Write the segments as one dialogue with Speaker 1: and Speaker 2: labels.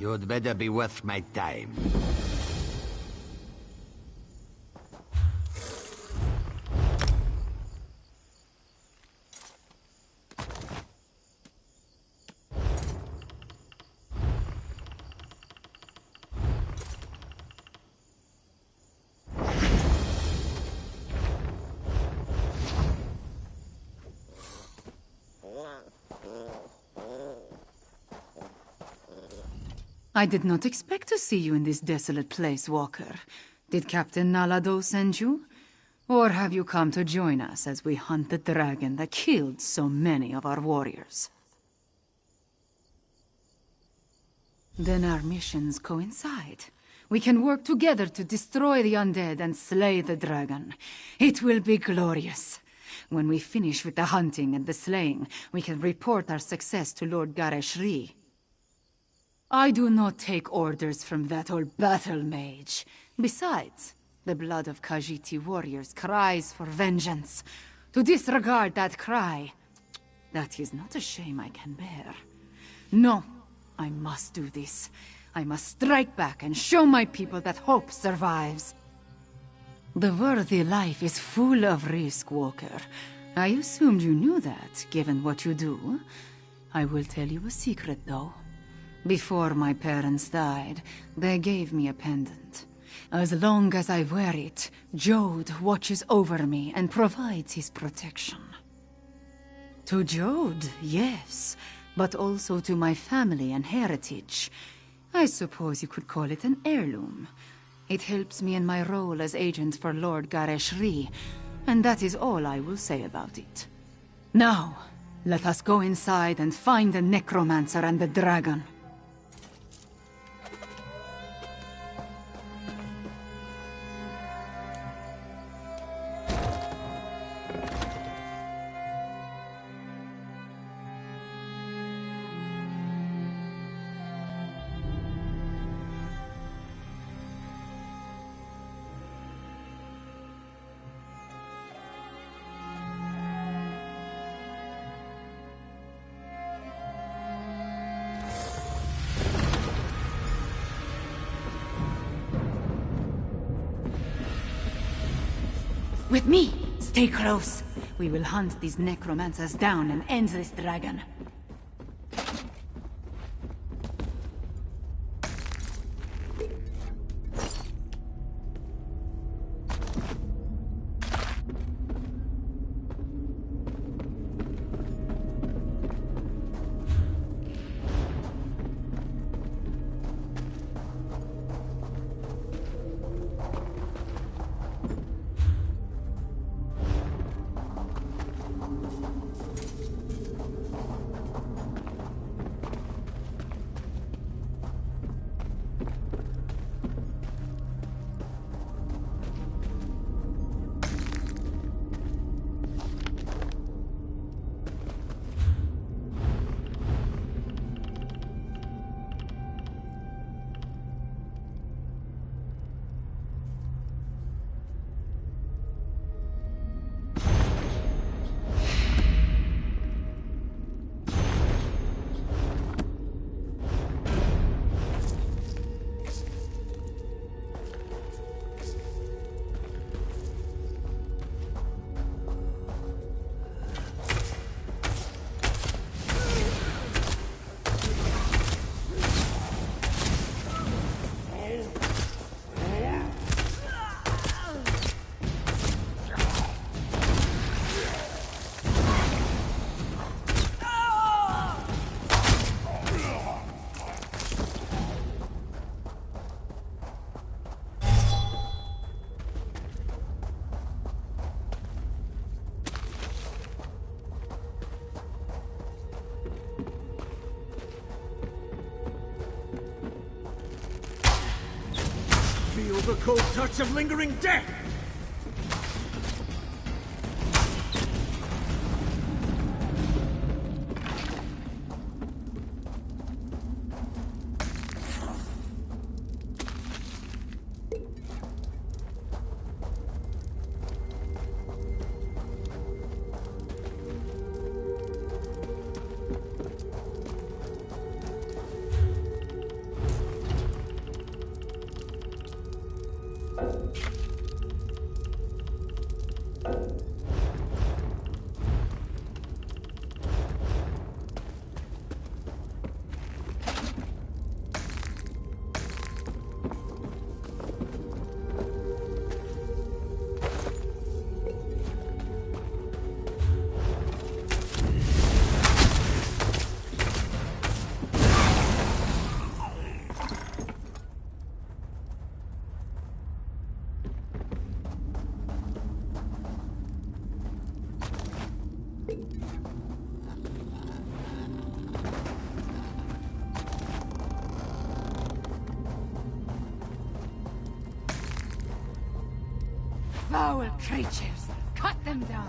Speaker 1: You'd better be worth my time.
Speaker 2: I did not expect to see you in this desolate place, Walker. Did Captain Nalado send you? Or have you come to join us as we hunt the dragon that killed so many of our warriors? Then our missions coincide. We can work together to destroy the undead and slay the dragon. It will be glorious. When we finish with the hunting and the slaying, we can report our success to Lord Gareshri. I do not take orders from that old battle mage. Besides, the blood of Khajiiti warriors cries for vengeance. To disregard that cry, that is not a shame I can bear. No, I must do this. I must strike back and show my people that hope survives. The worthy life is full of risk, Walker. I assumed you knew that, given what you do. I will tell you a secret, though. Before my parents died, they gave me a pendant. As long as I wear it, Jode watches over me and provides his protection. To Jode, yes, but also to my family and heritage. I suppose you could call it an heirloom. It helps me in my role as agent for Lord Gareshri, and that is all I will say about it. Now, let us go inside and find the necromancer and the dragon. With me! Stay close! We will hunt these necromancers down and end this dragon.
Speaker 3: Feel the cold touch of lingering death!
Speaker 2: Foul creatures! Cut them down!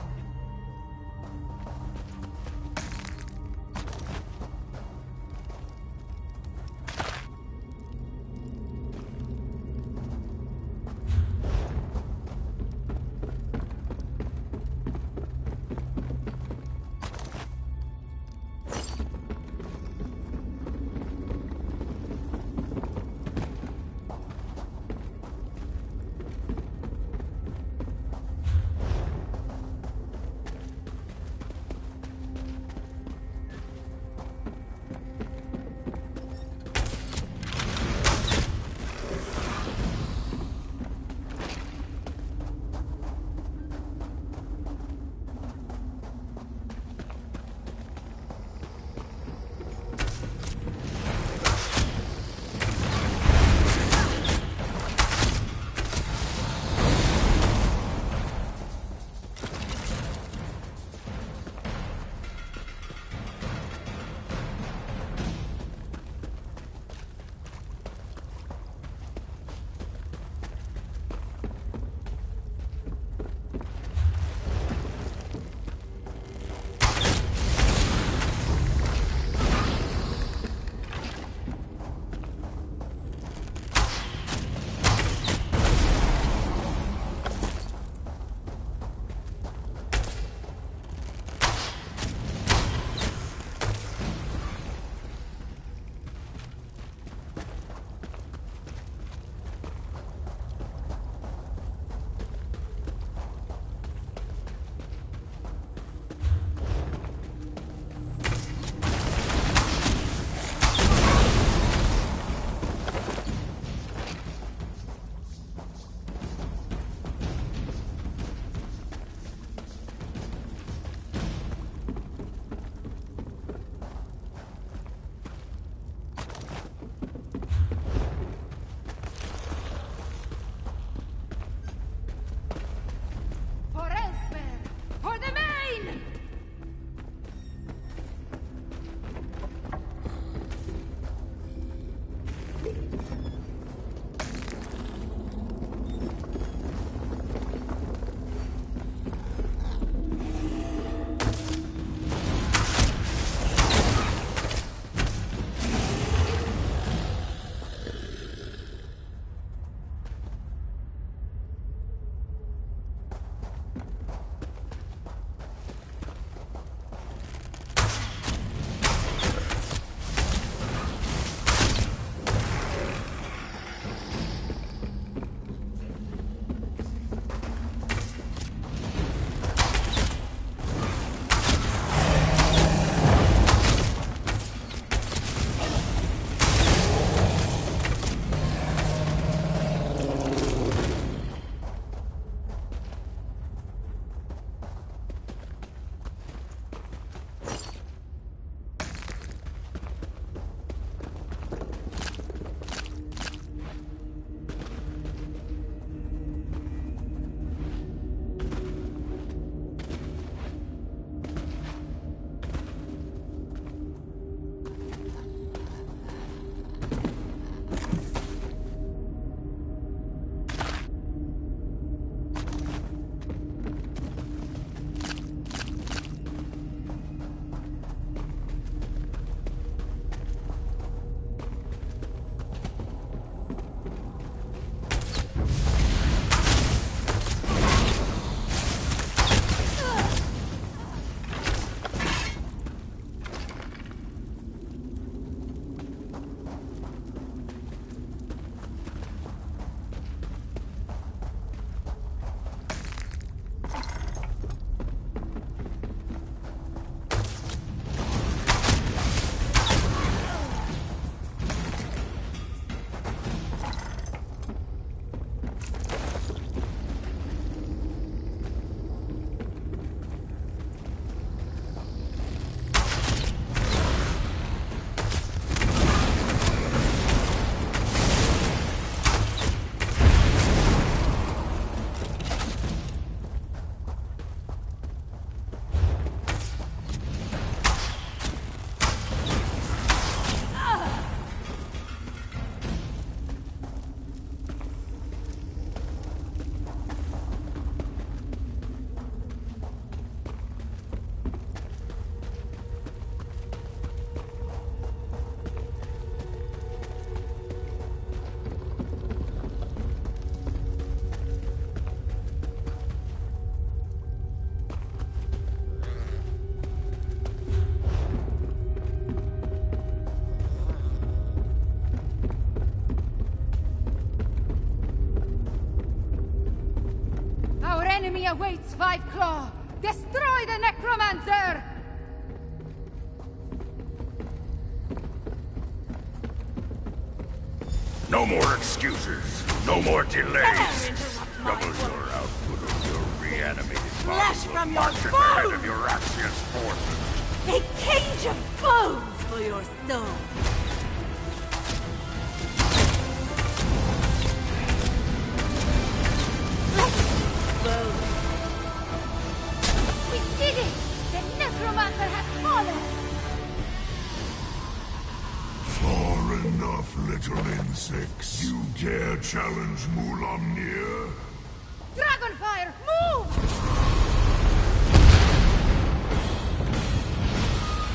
Speaker 2: enemy awaits, Five Claw! Destroy the Necromancer!
Speaker 4: No more excuses. No more delays. Double your output of your reanimated
Speaker 5: Flesh
Speaker 4: body
Speaker 5: from
Speaker 4: will
Speaker 5: your
Speaker 4: march at the head
Speaker 5: bones!
Speaker 4: of your Axia's forces.
Speaker 5: A cage of bones for your soul! Bones.
Speaker 2: We did it! The Necromancer has fallen!
Speaker 6: Far enough, little insects. You dare challenge Mulamnir?
Speaker 2: Dragonfire, move!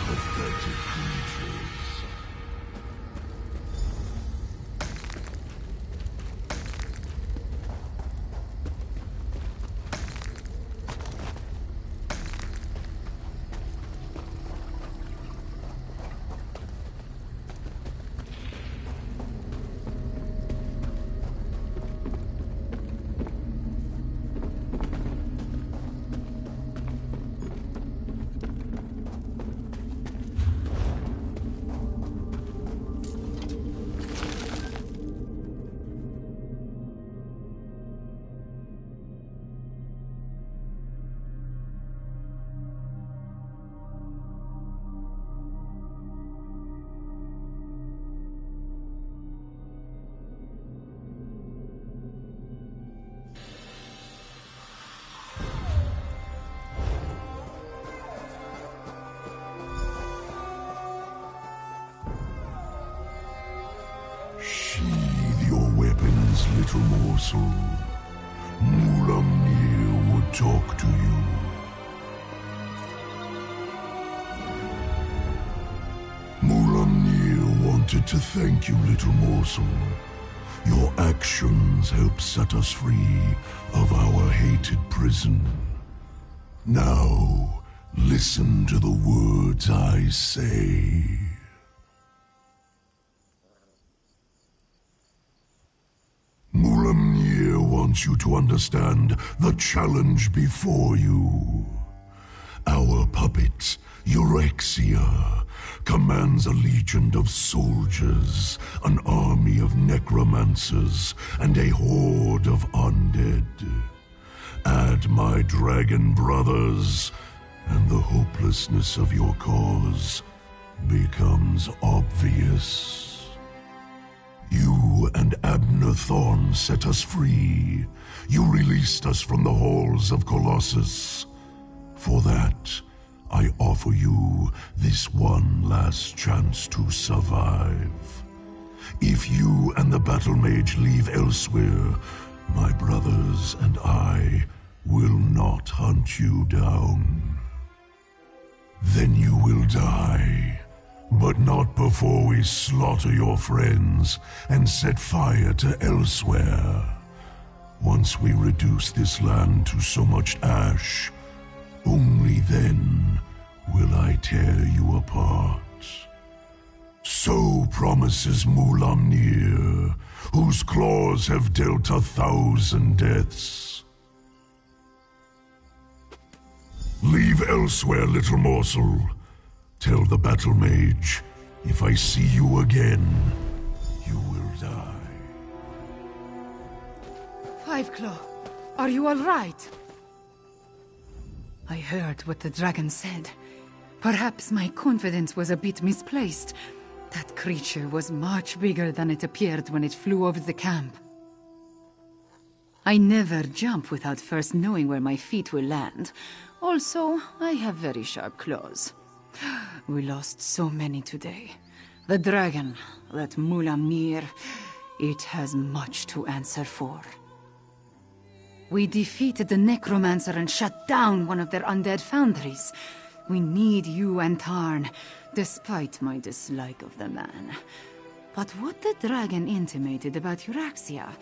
Speaker 6: Pathetic creatures. Sheathe your weapons, little morsel. Mulamnir would talk to you. Mulamnir wanted to thank you, little morsel. Your actions helped set us free of our hated prison. Now, listen to the words I say. Mulamnir wants you to understand the challenge before you. Our puppet, Eurexia, commands a legion of soldiers, an army of necromancers, and a horde of undead. Add my dragon brothers, and the hopelessness of your cause becomes obvious. You and Abner Thorn set us free. You released us from the halls of Colossus. For that, I offer you this one last chance to survive. If you and the battle mage leave Elsweyr, my brothers and I will not hunt you down. Then you will die, but not before we slaughter your friends and set fire to Elsweyr. Once we reduce this land to so much ash, only then will I tear you apart. So promises Mulamnir, whose claws have dealt 1,000 deaths. Leave Elsweyr, little morsel. Tell the battle mage, if I see you again, you will die.
Speaker 2: Five Claw, are you all right? I heard what the dragon said. Perhaps my confidence was a bit misplaced. That creature was much bigger than it appeared when it flew over the camp. I never jump without first knowing where my feet will land. Also, I have very sharp claws. We lost so many today. The dragon, that Mulamnir, it has much to answer for. We defeated the Necromancer and shut down one of their undead foundries. We need you and Tarn, despite my dislike of the man. But what the dragon intimated about Eurexia,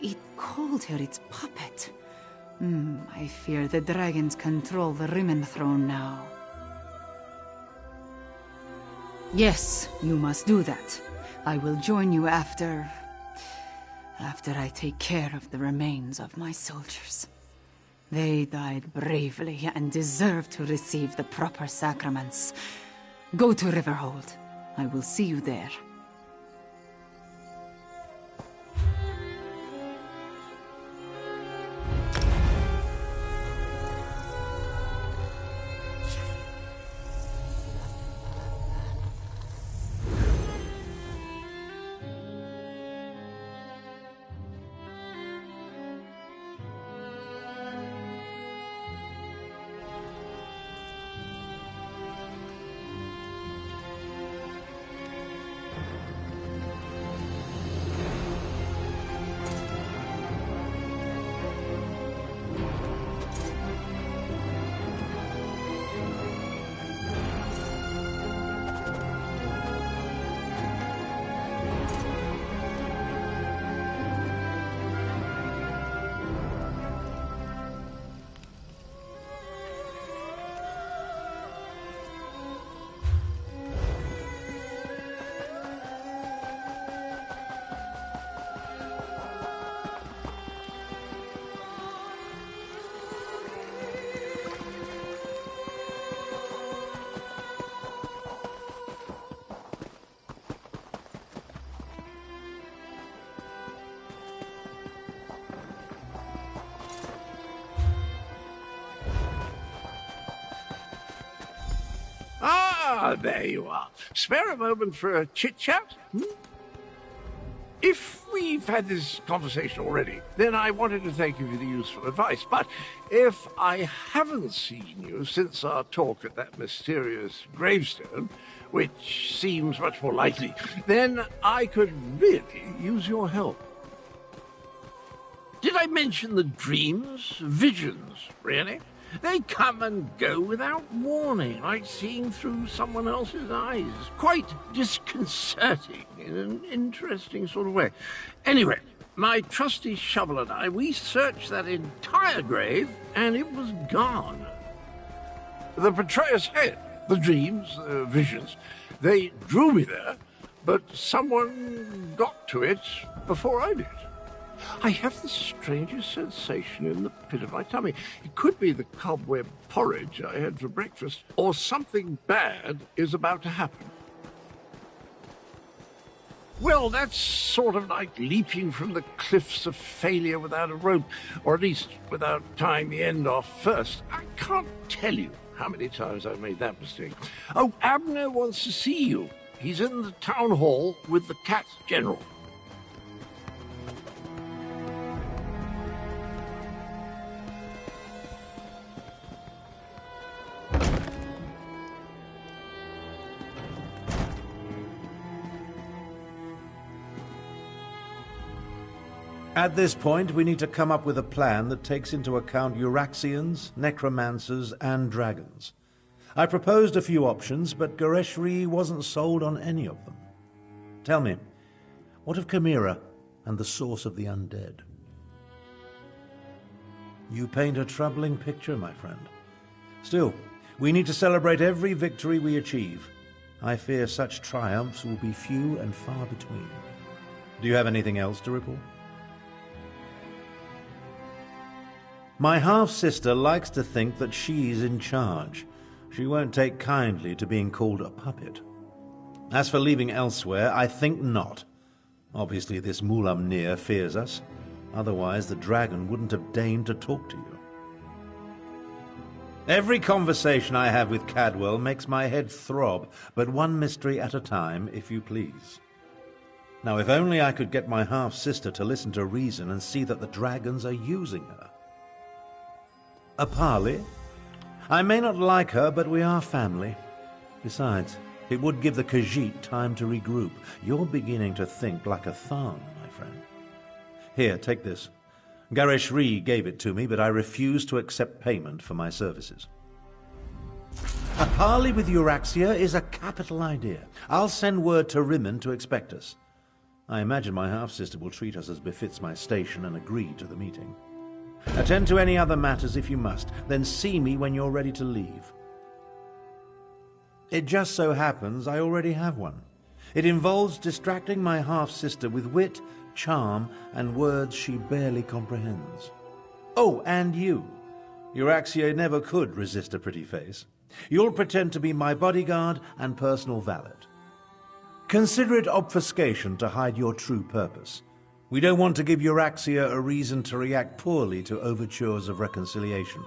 Speaker 2: it called her its puppet. I fear the dragons control the Rimmen throne now. Yes, you must do that. I will join you after I take care of the remains of my soldiers. They died bravely and deserve to receive the proper sacraments. Go to Riverhold. I will see you there.
Speaker 3: Ah, there you are. Spare a moment for a chit-chat? If we've had this conversation already, then I wanted to thank you for the useful advice. But if I haven't seen you since our talk at that mysterious gravestone, which seems much more likely, then I could really use your help. Did I mention the dreams? Visions, really? They come and go without warning, like seeing through someone else's eyes. Quite disconcerting in an interesting sort of way. Anyway, my trusty shovel and I, we searched that entire grave, and it was gone. The betrayer's head, the dreams, the visions, they drew me there, but someone got to it before I did. I have the strangest sensation in the pit of my tummy. It could be the cobweb porridge I had for breakfast, or something bad is about to happen. Well, that's sort of like leaping from the cliffs of failure without a rope, or at least without tying the end off first. I can't tell you how many times I've made that mistake. Oh, Abner wants to see you. He's in the town hall with the Cat General.
Speaker 7: At this point, we need to come up with a plan that takes into account Euraxians, necromancers, and dragons. I proposed a few options, but Gareshri wasn't sold on any of them. Tell me, what of Chimera and the source of the undead? You paint a troubling picture, my friend. Still, we need to celebrate every victory we achieve. I fear such triumphs will be few and far between. Do you have anything else to report? My half-sister likes to think that she's in charge. She won't take kindly to being called a puppet. As for leaving Elsweyr, I think not. Obviously this Mulamnir fears us. Otherwise the dragon wouldn't have deigned to talk to you. Every conversation I have with Cadwell makes my head throb, but one mystery at a time, if you please. Now, if only I could get my half-sister to listen to reason and see that the dragons are using her. A parley? I may not like her, but we are family. Besides, it would give the Khajiit time to regroup. You're beginning to think like a Tharn, my friend. Here, take this. Gareshri gave it to me, but I refuse to accept payment for my services. A parley with Euraxia is a capital idea. I'll send word to Rimmon to expect us. I imagine my half-sister will treat us as befits my station and agree to the meeting. Attend to any other matters if you must, then see me when you're ready to leave. It just so happens I already have one. It involves distracting my half-sister with wit, charm, and words she barely comprehends. Oh, and you. Euraxia never could resist a pretty face. You'll pretend to be my bodyguard and personal valet. Consider it obfuscation to hide your true purpose. We don't want to give Euraxia a reason to react poorly to overtures of reconciliation.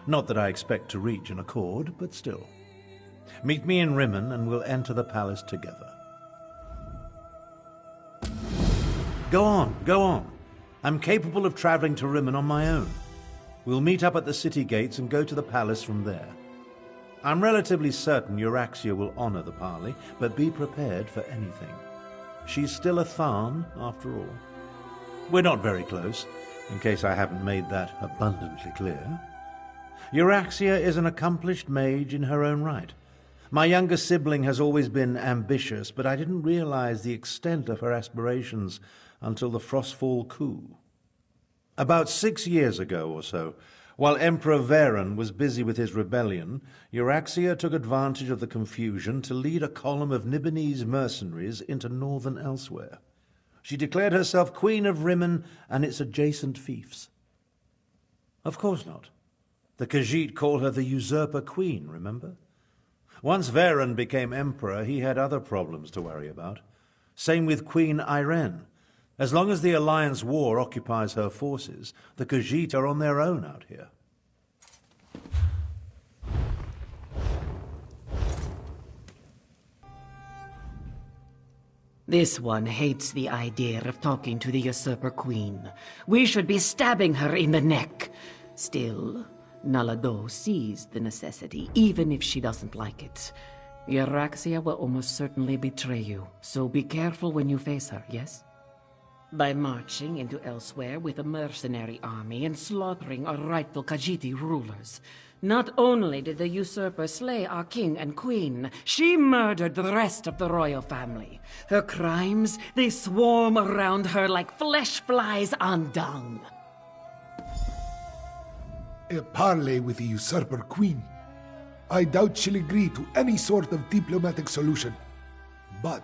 Speaker 7: Not that I expect to reach an accord, but still. Meet me in Rimmon and we'll enter the palace together. Go on, go on. I'm capable of traveling to Rimmon on my own. We'll meet up at the city gates and go to the palace from there. I'm relatively certain Euraxia will honor the parley, but be prepared for anything. She's still a Tharn, after all. We're not very close, in case I haven't made that abundantly clear. Euraxia is an accomplished mage in her own right. My younger sibling has always been ambitious, but I didn't realize the extent of her aspirations until the Frostfall coup. About 6 years ago or so, while Emperor Varen was busy with his rebellion, Euraxia took advantage of the confusion to lead a column of Nibonese mercenaries into northern Elsweyr. She declared herself Queen of Rimmon and its adjacent fiefs. Of course not. The Khajiit called her the Usurper Queen, remember? Once Varen became Emperor, he had other problems to worry about. Same with Queen Irene. As long as the Alliance War occupies her forces, the Khajiit are on their own out here.
Speaker 8: This one hates the idea of talking to the Usurper Queen. We should be stabbing her in the neck. Still, Nalado sees the necessity, even if she doesn't like it. Euraxia will almost certainly betray you, so be careful when you face her, yes? By marching into Elsweyr with a mercenary army and slaughtering our rightful Khajiiti rulers. Not only did the usurper slay our king and queen, she murdered the rest of the royal family. Her crimes, they swarm around her like flesh flies on dung.
Speaker 9: A parley with the usurper queen. I doubt she'll agree to any sort of diplomatic solution. But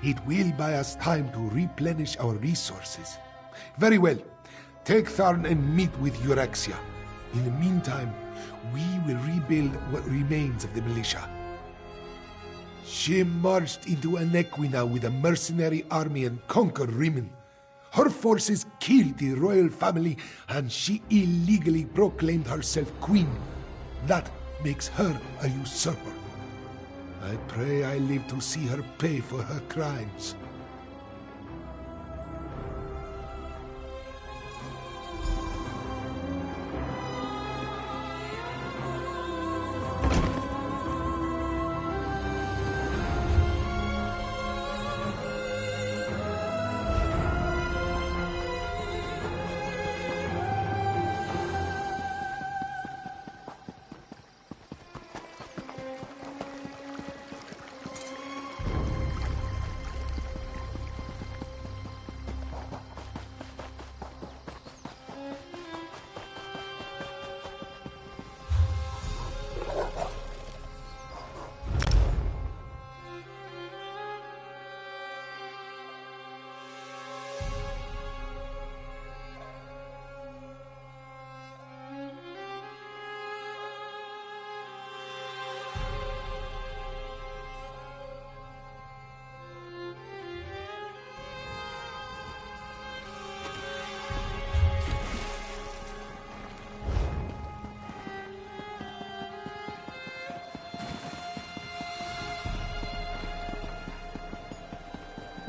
Speaker 9: it will buy us time to replenish our resources. Very well. Take Tharn and meet with Euraxia. In the meantime, we will rebuild what remains of the militia. She marched into Anequina with a mercenary army and conquered Rimmon. Her forces killed the royal family, and she illegally proclaimed herself queen. That makes her a usurper. I pray I live to see her pay for her crimes.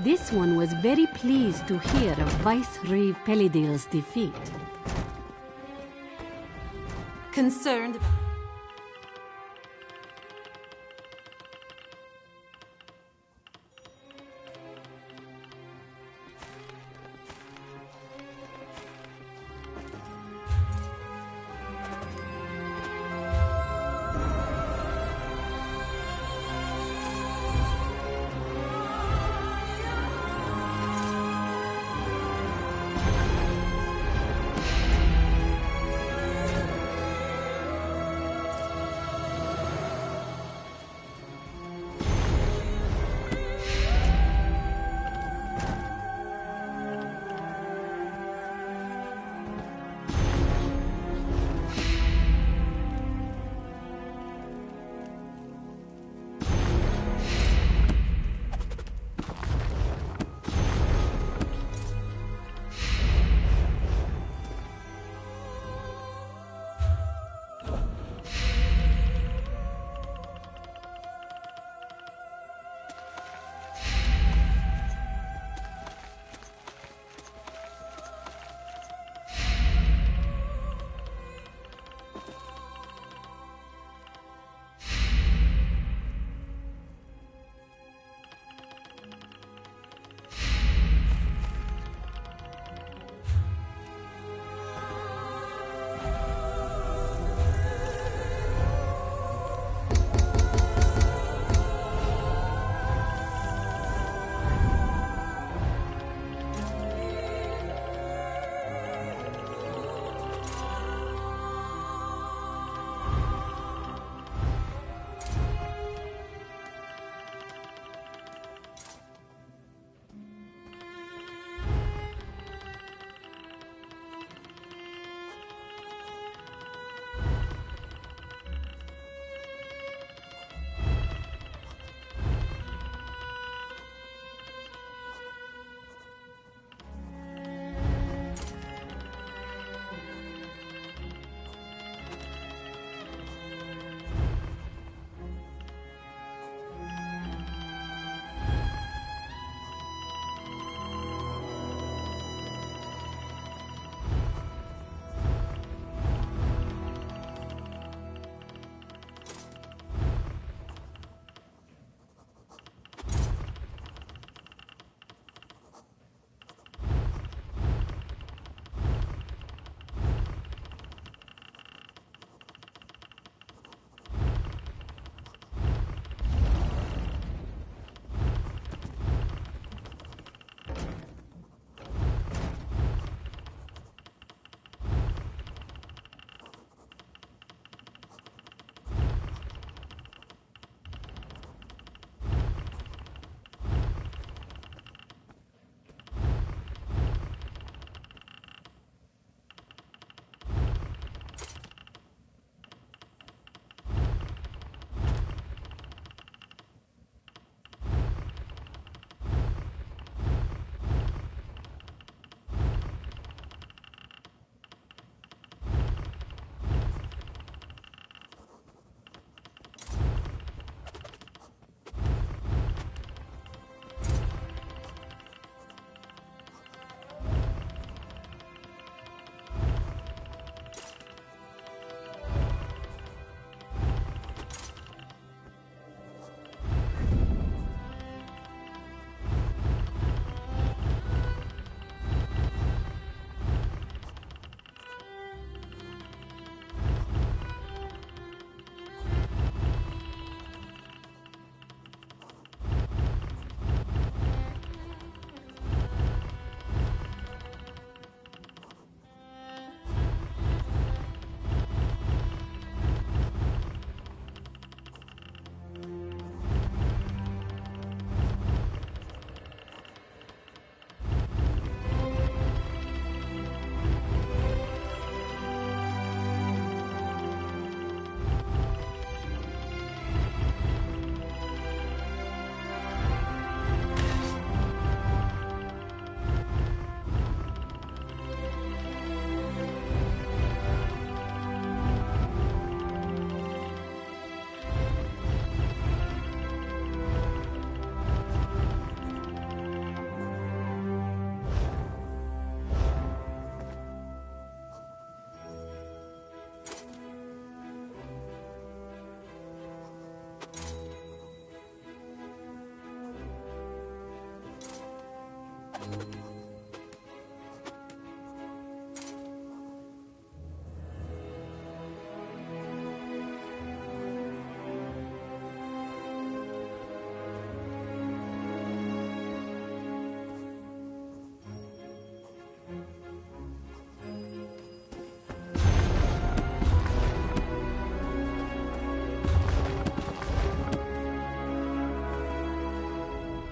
Speaker 5: This one was very pleased to hear of Vice-Reeve Pelidil's defeat.
Speaker 2: Concerned about...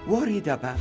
Speaker 10: worried about.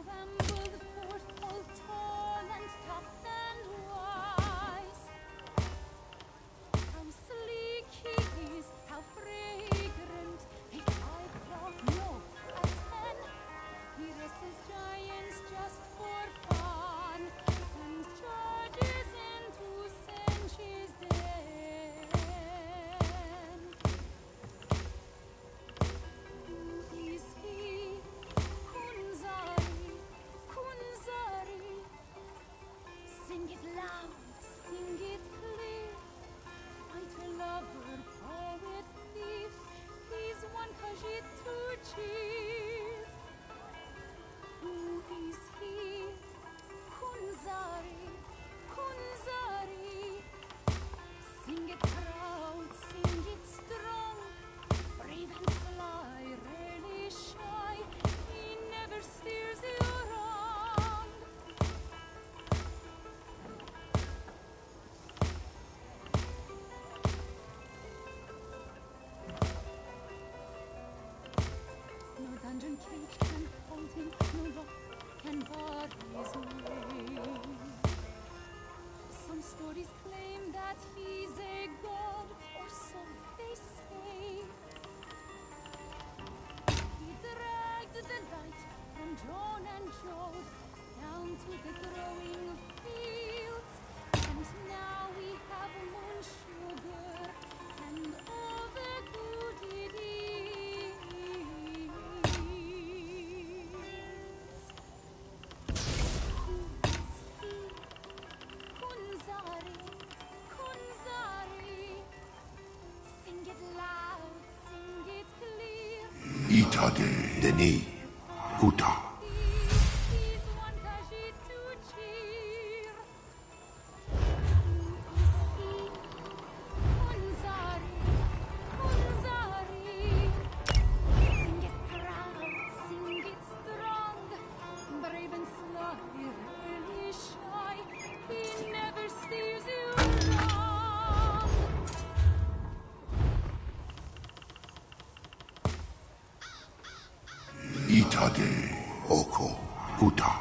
Speaker 10: ambled forth all tall and tough and wise. How sleek he is, how fragrant. A 5 no, a 10. He wrestles giants just for fun and charges into Senchi's den. Who is he? Kunzari, Kunzari. Sing it loud, sing it clear. Fighter, lover, poet, thief. He's one Khajiit to cheer. Who is he? Kunzari, Kunzari. Sing it proud, sing it strong. Brave and sly, rarely shy. He never steers you wrong. No dungeon cage can hold him, no rock can bar his way. Some stories claim that he's a god, or so they say. He dragged the light from John and Job down to the growing fields, and now we have moon sugar and all the good it is. Who is he? Kunzari, Kunzari. Sing it loud, sing it clear.
Speaker 6: Itade Deni Huta.
Speaker 10: He's one Khajiit to cheer. Who is he? Kunzari, Kunzari. Sing it proud, sing it strong. Brave and sly, really shy. He never steers you wrong.
Speaker 6: Itade Oko Huta.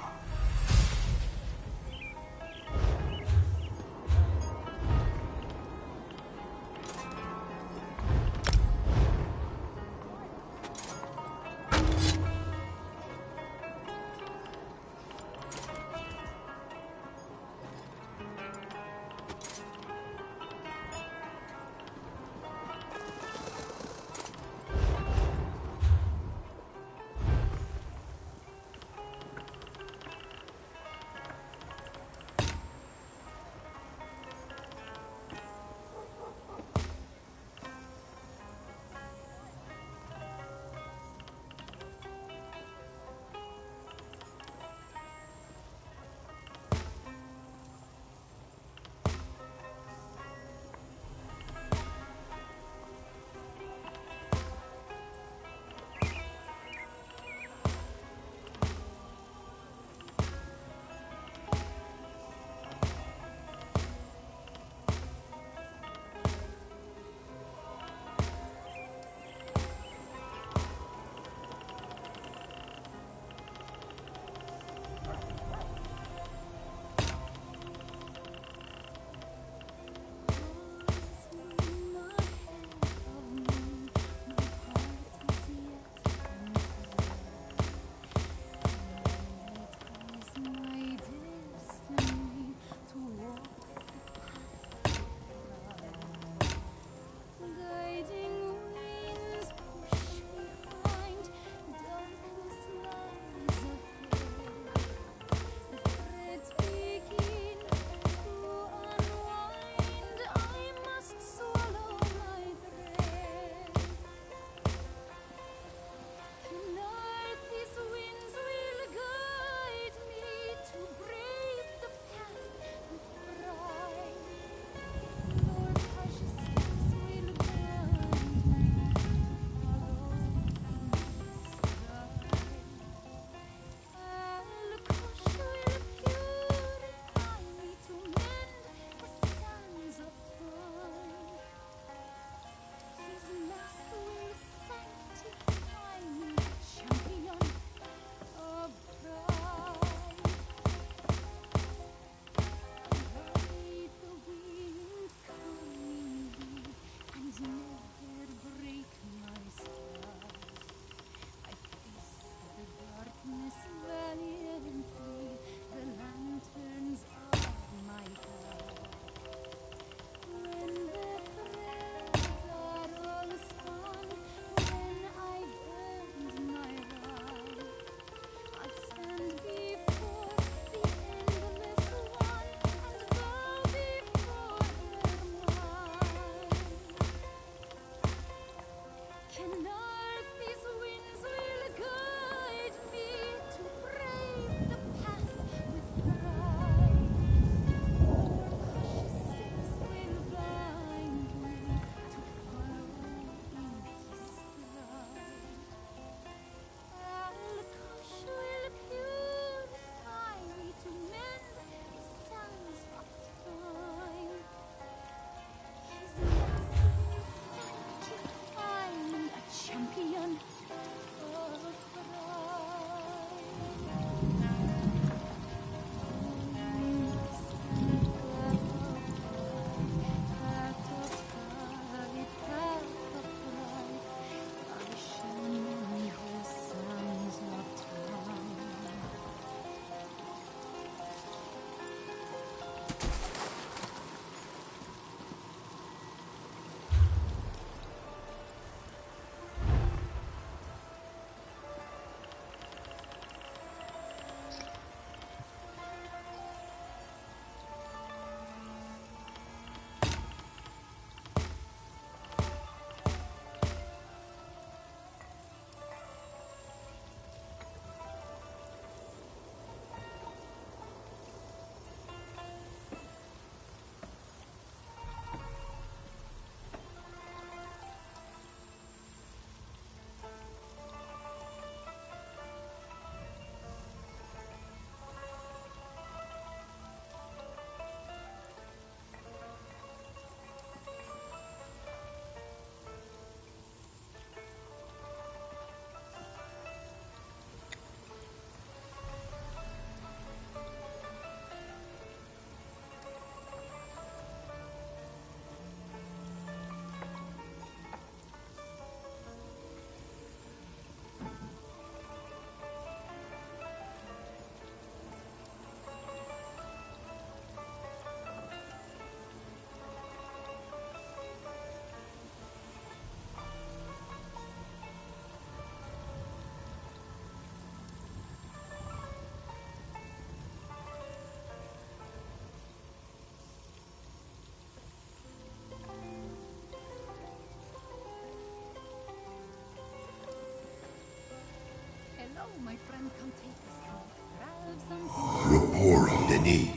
Speaker 2: my friend, come take a seat. Grab some
Speaker 6: Repora Denis.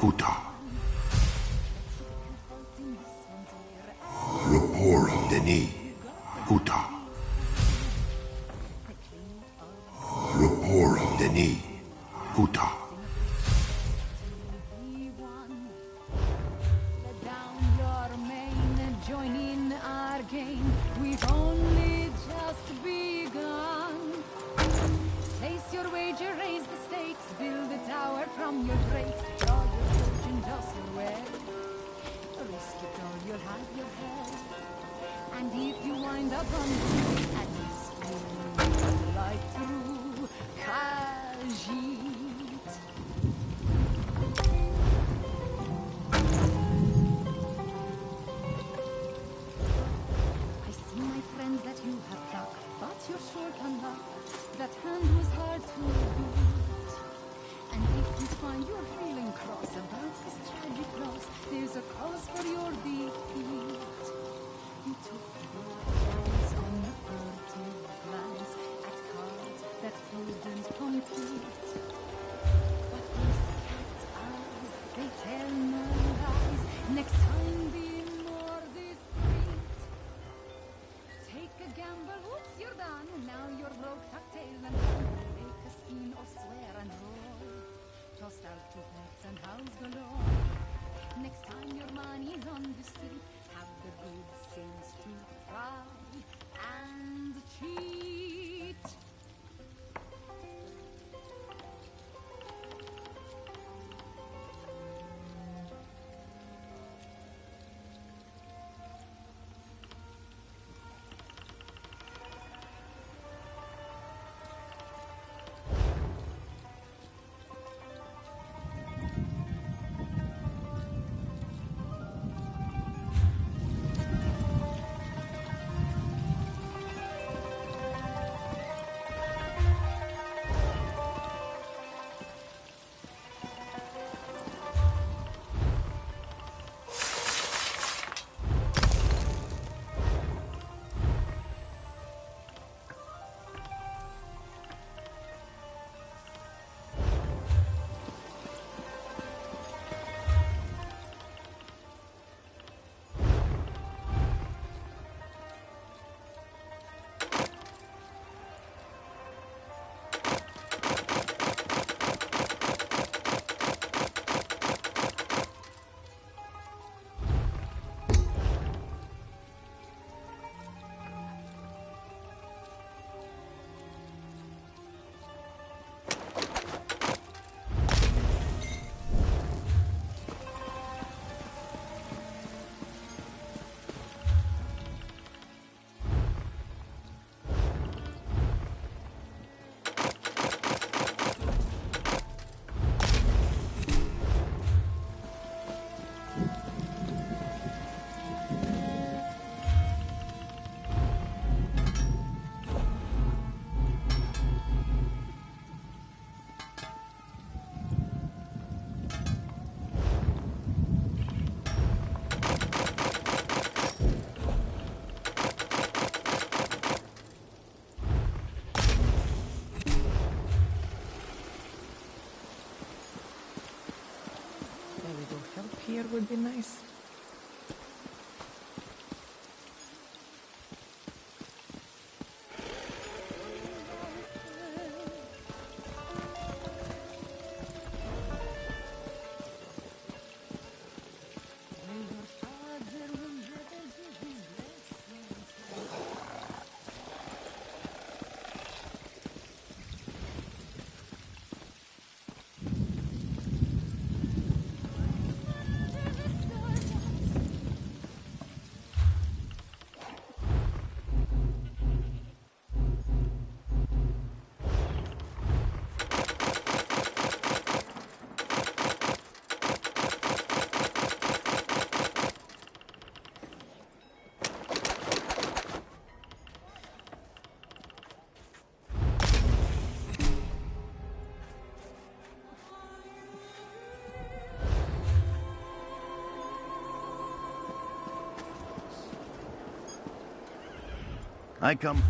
Speaker 6: Huta. Repora Denis. Huta. Repora Denis. Huta.
Speaker 2: Let down your mane and join in our game. We've only just begun. Place your wager, raise the stakes, build a tower from your drakes. Draw your fortune, toss your way. Risk it all, you'll have your head. And if you wind up on the at least you'll like true Khajiit. I see, my friend, that you have luck, but you're short on luck. That hand was hard to beat. And if you find you're feeling cross about this tragic loss, there's a cause for your defeat. You took your chance on a furtive glance at cards that couldn't compete. But these cats' eyes, they tell no lies. Next time be more discreet. Take a gamble, whoops, you're done. Now you're broke, tuck tail and run. Make a scene or swear and roll. Tossed out to bets and house galore. Next time your money's on the street, have the good sense to try and cheat.
Speaker 11: Here would be nice.
Speaker 1: I come.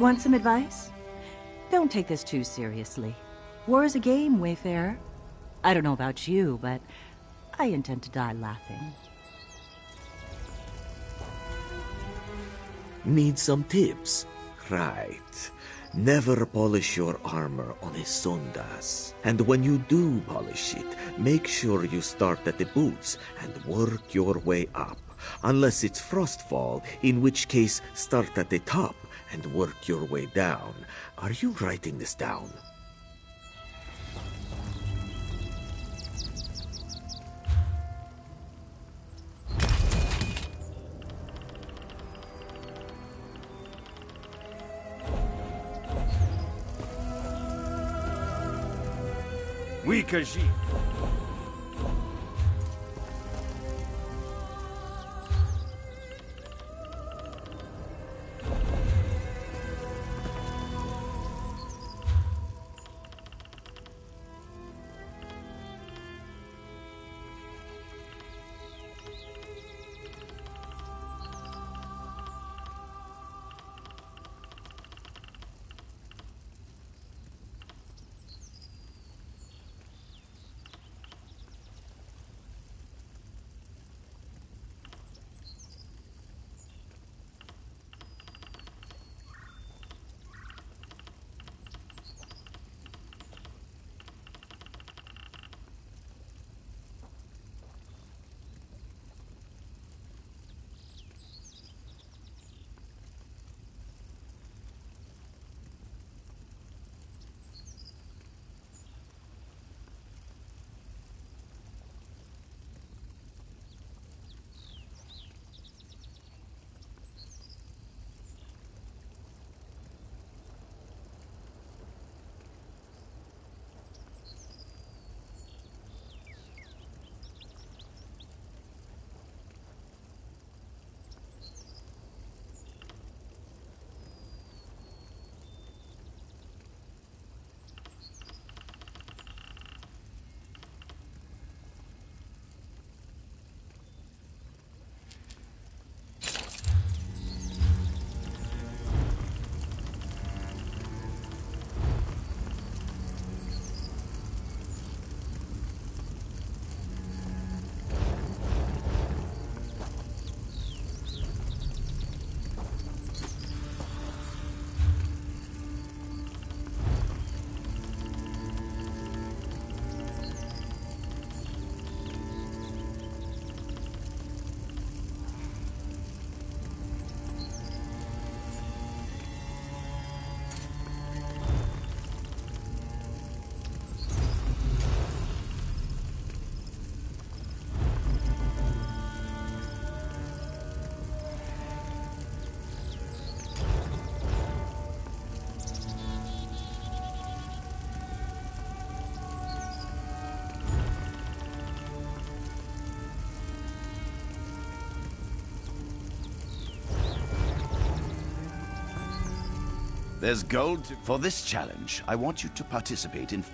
Speaker 12: Want some advice? Don't take this too seriously. War is a game, Wayfarer. I don't know about you, but I intend to die laughing.
Speaker 13: Need some tips? Right. Never polish your armor on a sondas. And when you do polish it, make sure you start at the boots and work your way up. Unless it's frostfall, in which case start at the top and work your way down. Are you writing this down?
Speaker 4: Weak as she.
Speaker 14: There's gold for this challenge. I want you to participate in...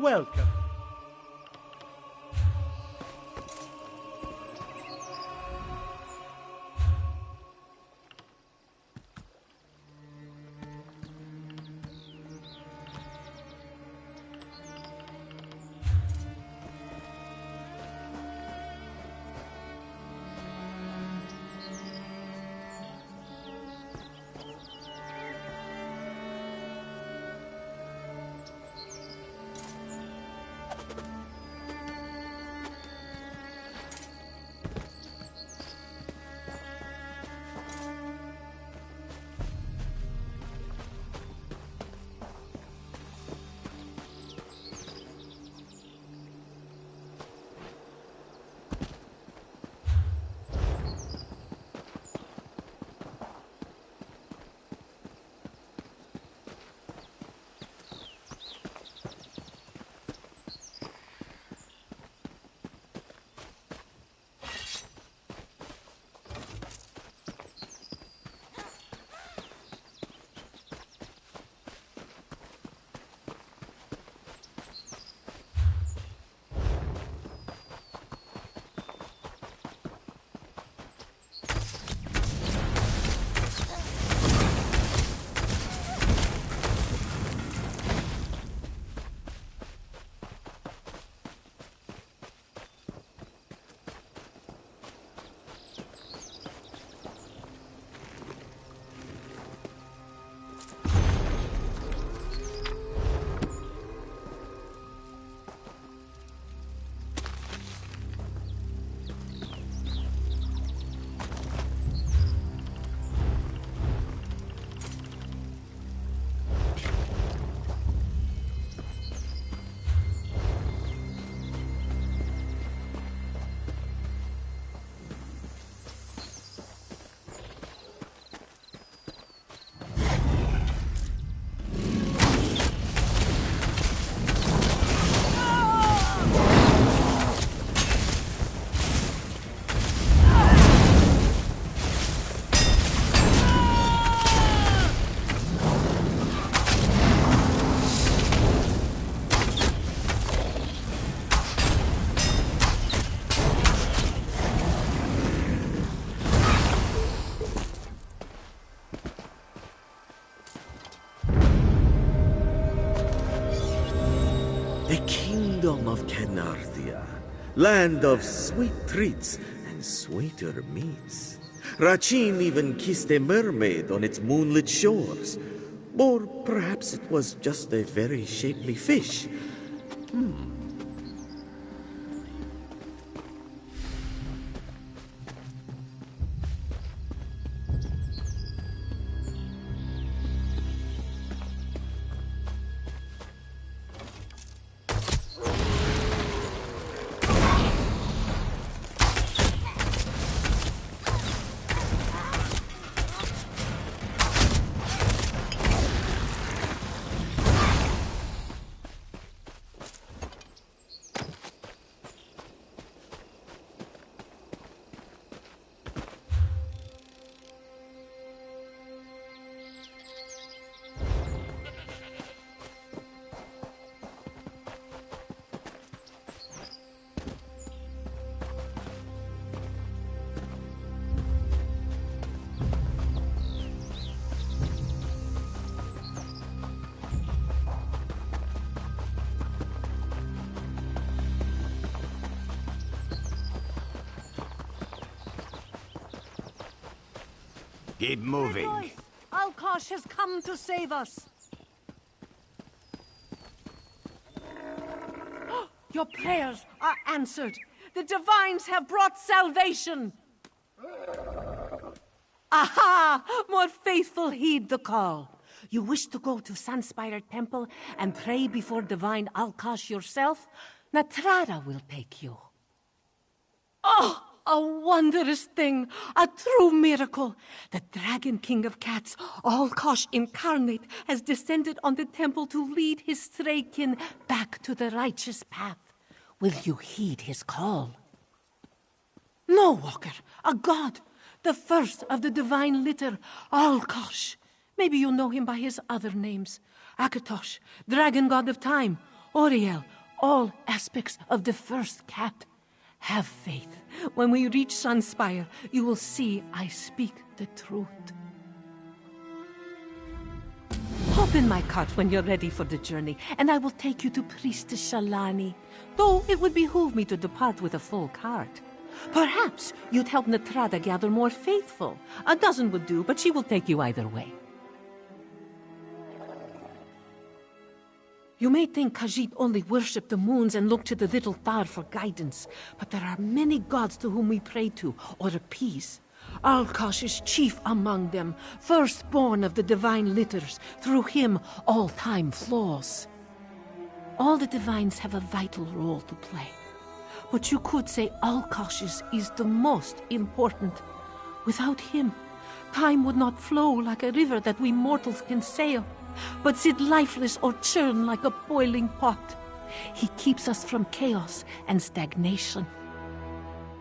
Speaker 3: welcome.
Speaker 13: Kingdom of Kenarthia, land of sweet treats and sweeter meats. Rachin even kissed a mermaid on its moonlit shores. Or perhaps it was just a very shapely fish.
Speaker 1: Keep moving.
Speaker 15: Alkosh has come to save us. Your prayers are answered. The divines have brought salvation. Aha! More faithful heed the call. You wish to go to Sunspire Temple and pray before divine Alkosh yourself? Natrara will take you. Oh! A wondrous thing, a true miracle. The Dragon King of Cats, Alkosh incarnate, has descended on the temple to lead his stray kin back to the righteous path. Will you heed his call? No, Walker, a god, the first of the divine litter, Alkosh. Maybe you know him by his other names. Akatosh, Dragon God of Time, Oriel, all aspects of the first cat. Have faith. When we reach Sunspire, you will see I speak the truth. Hop in my cart when you're ready for the journey, and I will take you to Priestess Shalani, though it would behoove me to depart with a full cart. Perhaps you'd help Natrada gather more faithful. A dozen would do, but she will take you either way. You may think Khajiit only worshipped the moons and looked to the little Tar for guidance, but there are many gods to whom we pray to or appease. Alkosh is chief among them, firstborn of the divine litters. Through him, all time flows. All the divines have a vital role to play. But you could say Alkosh is the most important. Without him, time would not flow like a river that we mortals can sail, but sit lifeless or churn like a boiling pot. He keeps us from chaos and stagnation.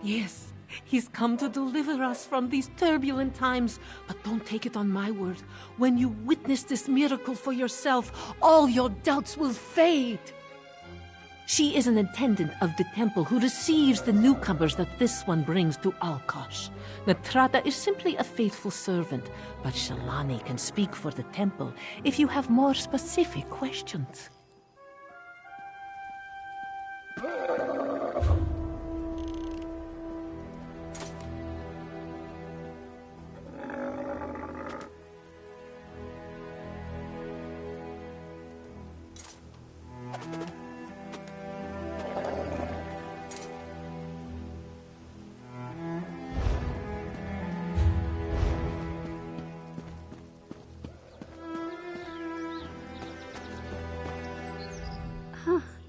Speaker 15: Yes, he's come to deliver us from these turbulent times, but don't take it on my word. When you witness this miracle for yourself, all your doubts will fade. She is an attendant of the temple who receives the newcomers that this one brings to Alkosh. Natrada is simply a faithful servant, but Shalani can speak for the temple if you have more specific questions.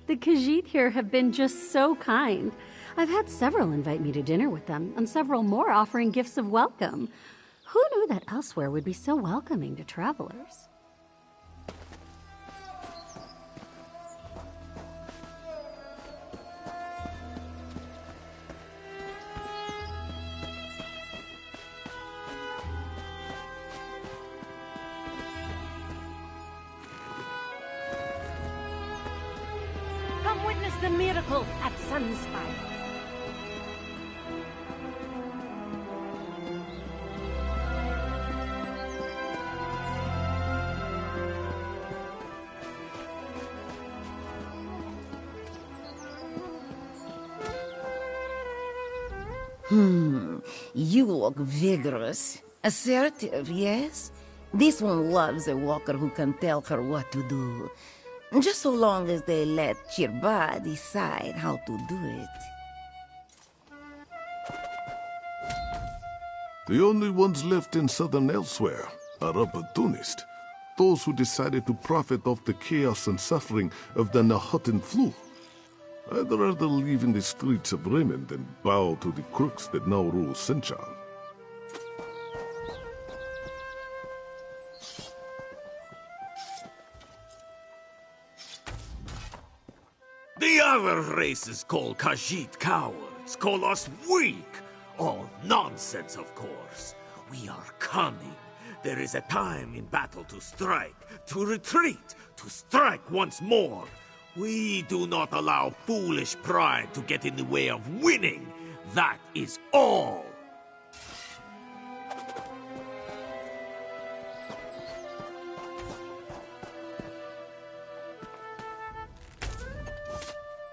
Speaker 5: The Khajiit here have been just so kind. I've had several invite me to dinner with them, and several more offering gifts of welcome. Who knew that Elsweyr would be so welcoming to travelers?
Speaker 15: Come witness the miracle at Sunspire.
Speaker 16: You look vigorous. Assertive, yes? This one loves a walker who can tell her what to do. Just so long as they let Chirba decide how to do it.
Speaker 6: The only ones left in southern Elsweyr are opportunists. Those who decided to profit off the chaos and suffering of the Nahuatl flu. I'd rather live in the streets of Raymond than bow to the crooks that now rule Senchal.
Speaker 13: The other races call Khajiit cowards, call us weak. All nonsense, of course. We are cunning. There is a time in battle to strike, to retreat, to strike once more. We do not allow foolish pride to get in the way of winning. That is all.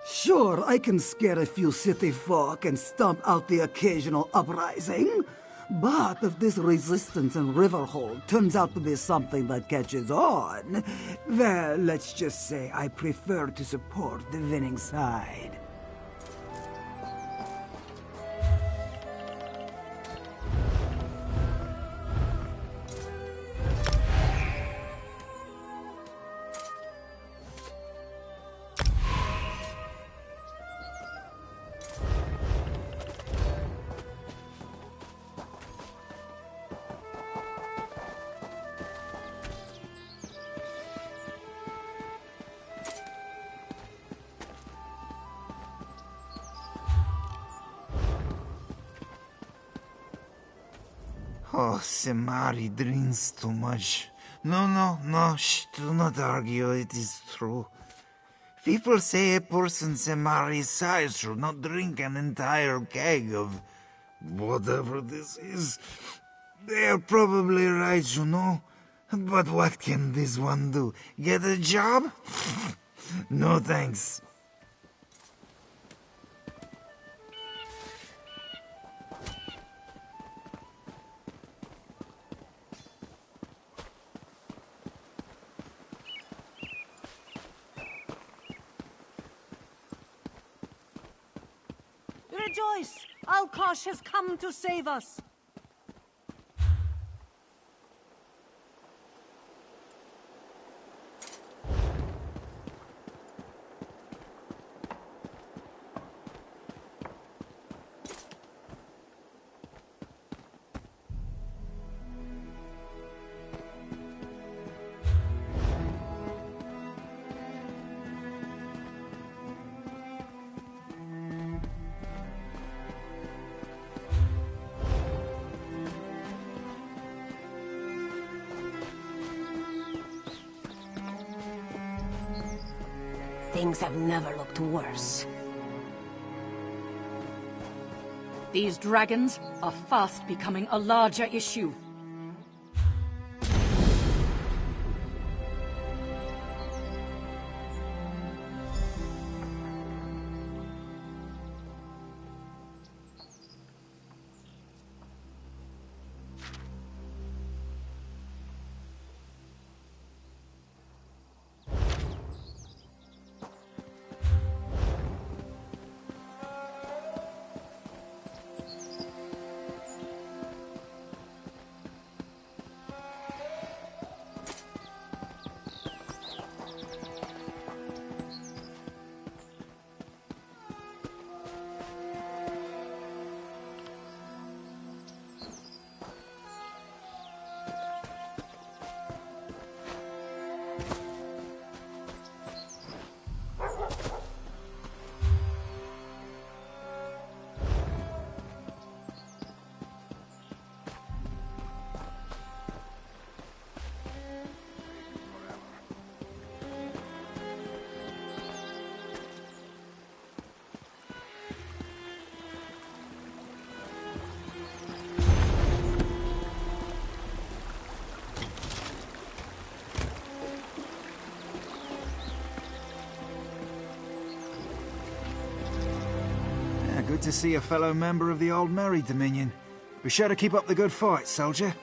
Speaker 17: Sure, I can scare a few city folk and stomp out the occasional uprising. But if this resistance in Riverhold turns out to be something that catches on, well, let's just say I prefer to support the winning side.
Speaker 18: Oh, Semari drinks too much. No, shh, do not argue, it is true. People say a person Semari's size should not drink an entire keg of whatever this is. They are probably right, you know. But what can this one do? Get a job? No thanks.
Speaker 15: Rejoice! Alkosh has come to save us! Things have never looked worse.
Speaker 2: These dragons are fast becoming a larger issue.
Speaker 18: Good to see a fellow member of the Old Merry Dominion. Be sure to keep up the good fight, soldier.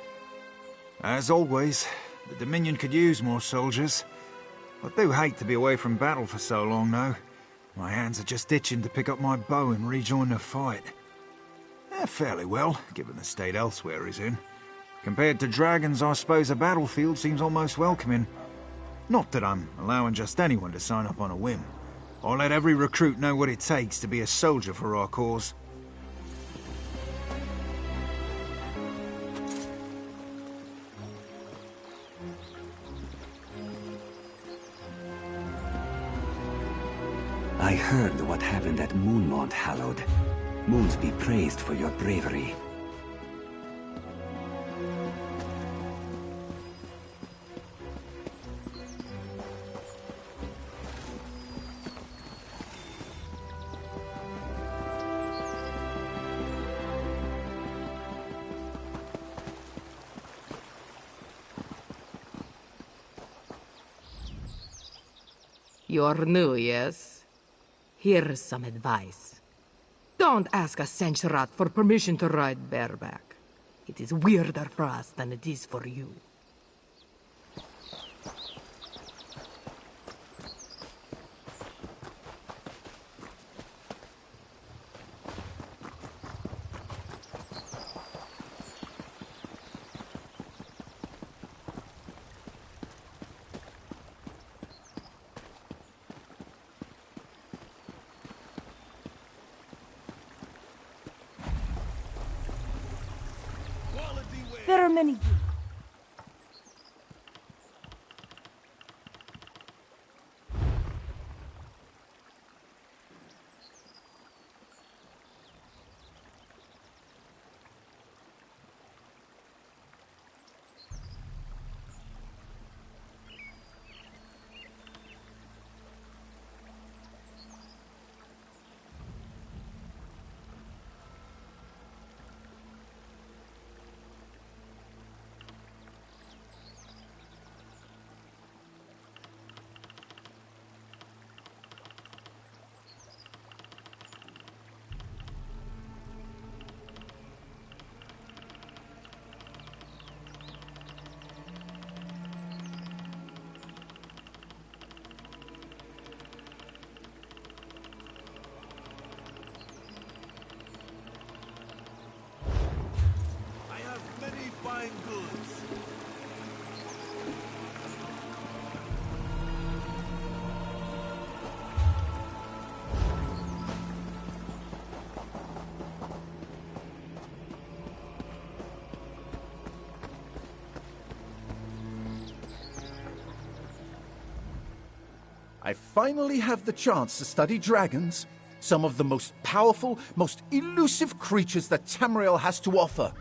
Speaker 18: As always, the Dominion could use more soldiers. I do hate to be away from battle for so long, though. My hands are just itching to pick up my bow and rejoin the fight. Fairly well, given the state Elsweyr is in. Compared to dragons, I suppose a battlefield seems almost welcoming. Not that I'm allowing just anyone to sign up on a whim. I'll let every recruit know what it takes to be a soldier for our cause.
Speaker 19: I heard what happened at Moonmont, Hallowed. Moons be praised for your bravery.
Speaker 11: You're new, yes? Here's some advice. Don't ask a Senchrat for permission to ride bareback. It is weirder for us than it is for you.
Speaker 15: There are many...
Speaker 20: I finally have the chance to study dragons, some of the most powerful, most elusive creatures that Tamriel has to offer.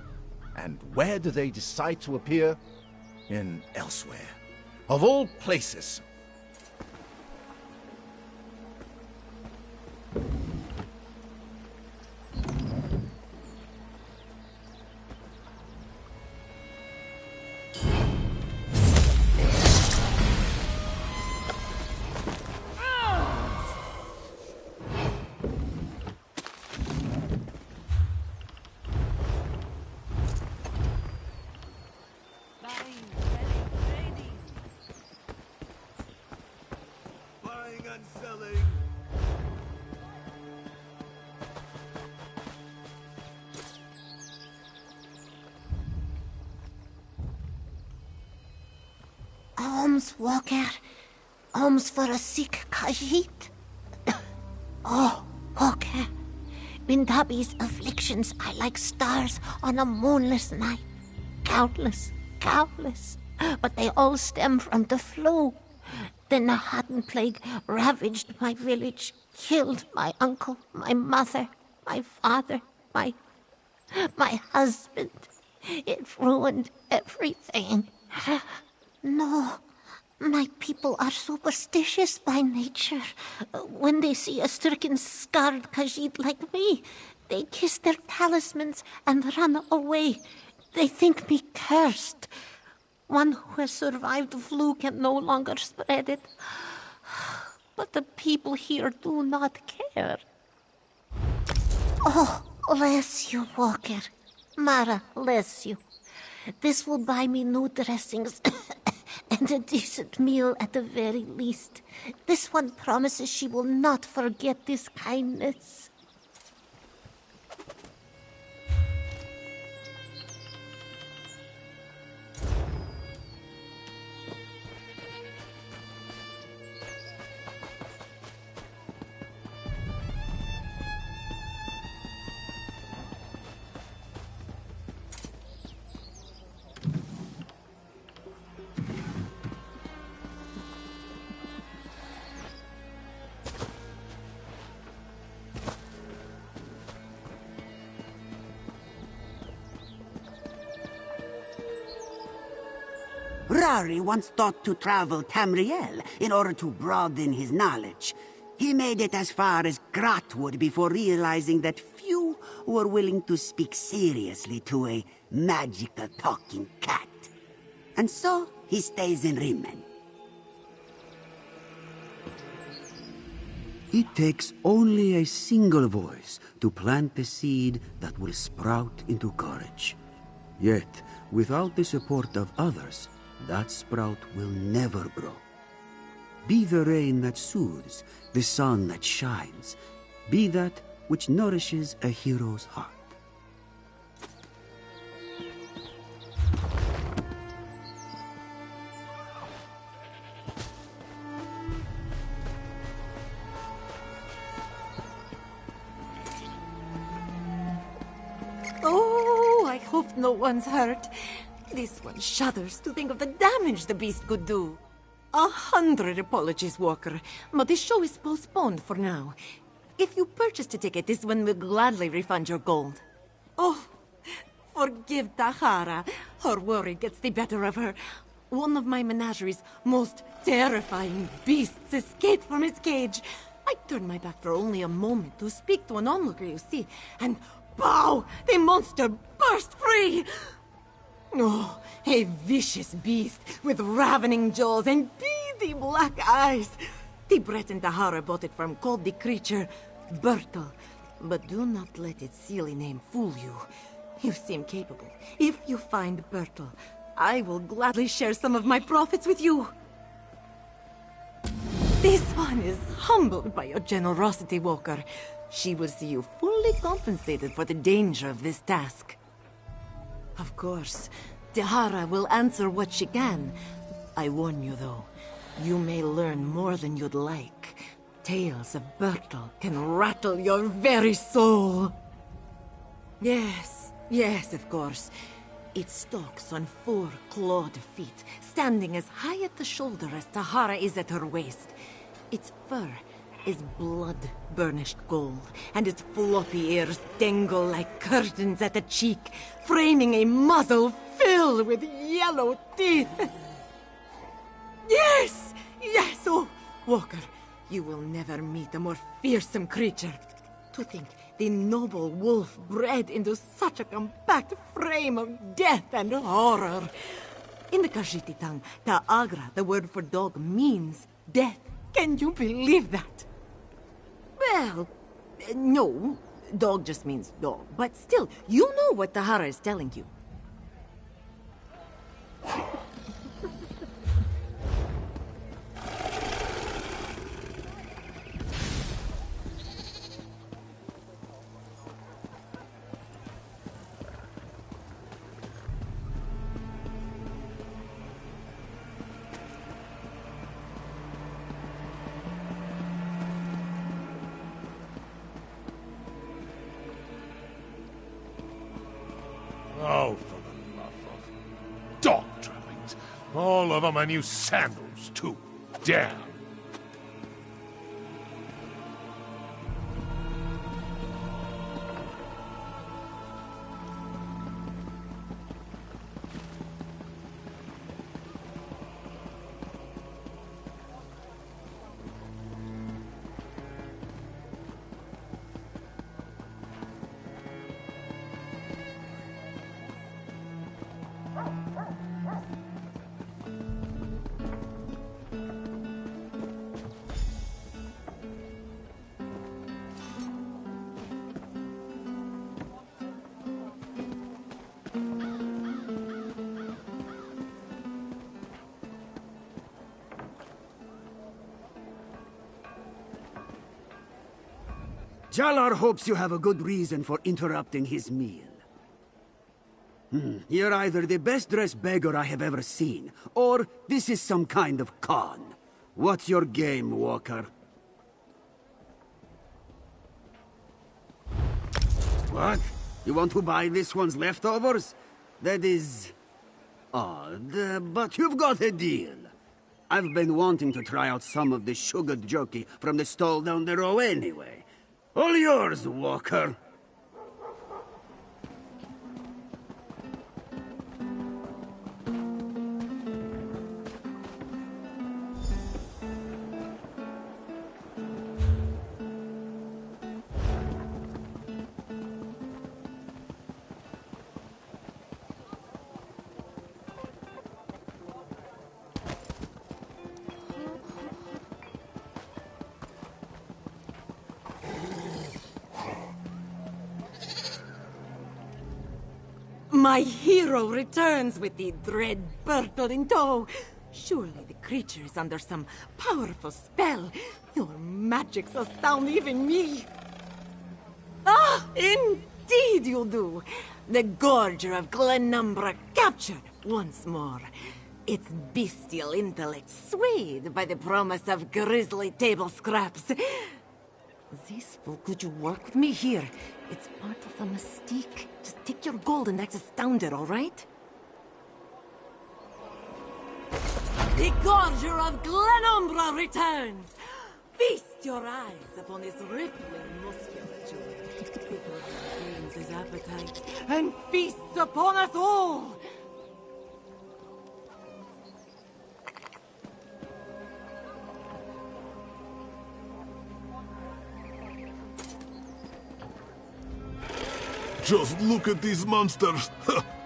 Speaker 20: And where do they decide to appear? In Elsweyr. Of all places.
Speaker 21: Alms, Walker. Alms for a sick Khajiit. Oh, Walker. Bindabi's afflictions are like stars on a moonless night. Countless, countless. But they all stem from the flu. The Nahadan plague ravaged my village, killed my uncle, my mother, my father, my husband. It ruined everything. No, my people are superstitious by nature. When they see a stricken, scarred Khajiit like me, they kiss their talismans and run away. They think me cursed. One who has survived the flu can no longer spread it. But the people here do not care. Oh, bless you, Walker. Mara, bless you. This will buy me new dressings and a decent meal at the very least. This one promises she will not forget this kindness.
Speaker 22: Rari once thought to travel Tamriel in order to broaden his knowledge. He made it as far as Gratwood before realizing that few were willing to speak seriously to a magical talking cat. And so he stays in Rimmen.
Speaker 19: It takes only a single voice to plant the seed that will sprout into courage. Yet, without the support of others, that sprout will never grow. Be the rain that soothes, the sun that shines. Be that which nourishes a hero's heart.
Speaker 15: Oh, I hope no one's hurt. This one shudders to think of the damage the beast could do. 100 apologies, Walker, but this show is postponed for now. If you purchased a ticket, this one will gladly refund your gold. Oh, forgive Tahara. Her worry gets the better of her. One of my menagerie's most terrifying beasts escaped from its cage. I turned my back for only a moment to speak to an onlooker, you see, and pow! The monster burst free! Oh, a vicious beast with ravening jaws and beady black eyes. The Brett and Tahara bought it from called the creature Bertel. But do not let its silly name fool you. You seem capable. If you find Bertel, I will gladly share some of my profits with you. This one is humbled by your generosity, Walker. She will see you fully compensated for the danger of this task. Of course, Tahara will answer what she can. I warn you, though, you may learn more than you'd like. Tales of Bertel can rattle your very soul. Yes, of course. It stalks on 4 clawed feet, standing as high at the shoulder as Tahara is at her waist.
Speaker 7: Its fur is blood-burnished gold, and its floppy ears dangle like curtains at the cheek, framing a muzzle filled with yellow teeth. Yes! Yes! Oh, Walker, you will never meet a more fearsome creature. To think the noble wolf bred into such a compact frame of death and horror. In the Khajiit tongue, Ta'agra, the word for dog, means death. Can you believe that? Well, no. Dog just means dog. But still, you know what Tahara is telling you.
Speaker 9: Oh, for the love of dog droppings. All over my new sandals, too. Damn.
Speaker 19: Jalar hopes you have a good reason for interrupting his meal. You're either the best-dressed beggar I have ever seen, or this is some kind of con. What's your game, Walker? What? You want to buy this one's leftovers? That is odd, but you've got a deal. I've been wanting to try out some of the sugared jerky from the stall down the row anyway. All yours, Walker.
Speaker 7: My hero returns with the dread Bertolt in tow. Surely the creature is under some powerful spell. Your magics astound even me. Ah, indeed you do. The Gorger of Glenumbra captured once more. Its bestial intellect swayed by the promise of grisly table scraps. This fool, could you work with me here? It's part of the mystique. Just take your gold and act astounded, all right? The Gorger of Glenumbra returns! Feast your eyes upon his rippling musculature. Before he gains his appetite and feasts upon us all!
Speaker 6: Just look at these monsters!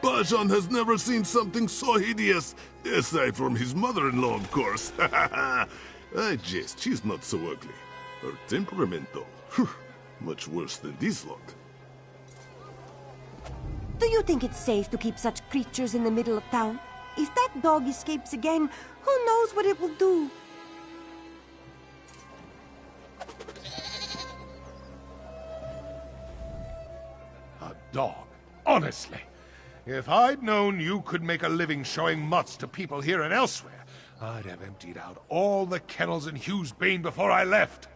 Speaker 6: Bajan has never seen something so hideous! Aside from his mother-in-law, of course. I jest, she's not so ugly. Her temperament, though, much worse than this lot.
Speaker 8: Do you think it's safe to keep such creatures in the middle of town? If that dog escapes again, who knows what it will do?
Speaker 9: Dog. Honestly. If I'd known you could make a living showing mutts to people here and elsewhere, I'd have emptied out all the kennels in Hugh's Bane before I left.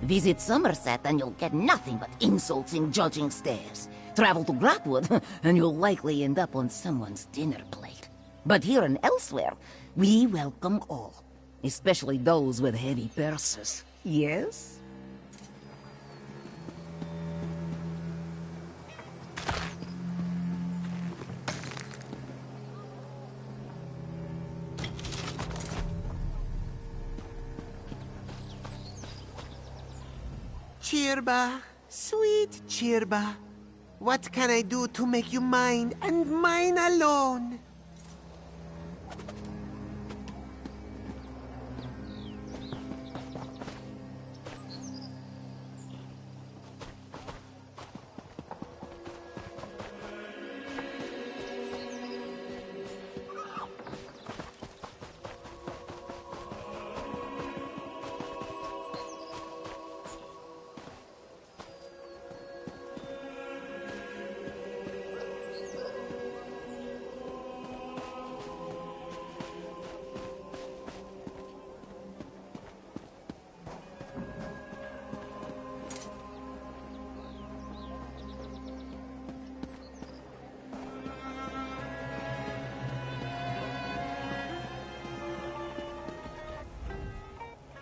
Speaker 16: Visit Somerset and you'll get nothing but insults and judging stares. Travel to Gratwood and you'll likely end up on someone's dinner plate. But here in Elsweyr, we welcome all. Especially those with heavy purses. Yes?
Speaker 10: Chirba, sweet Chirba, what can I do to make you mine and mine alone?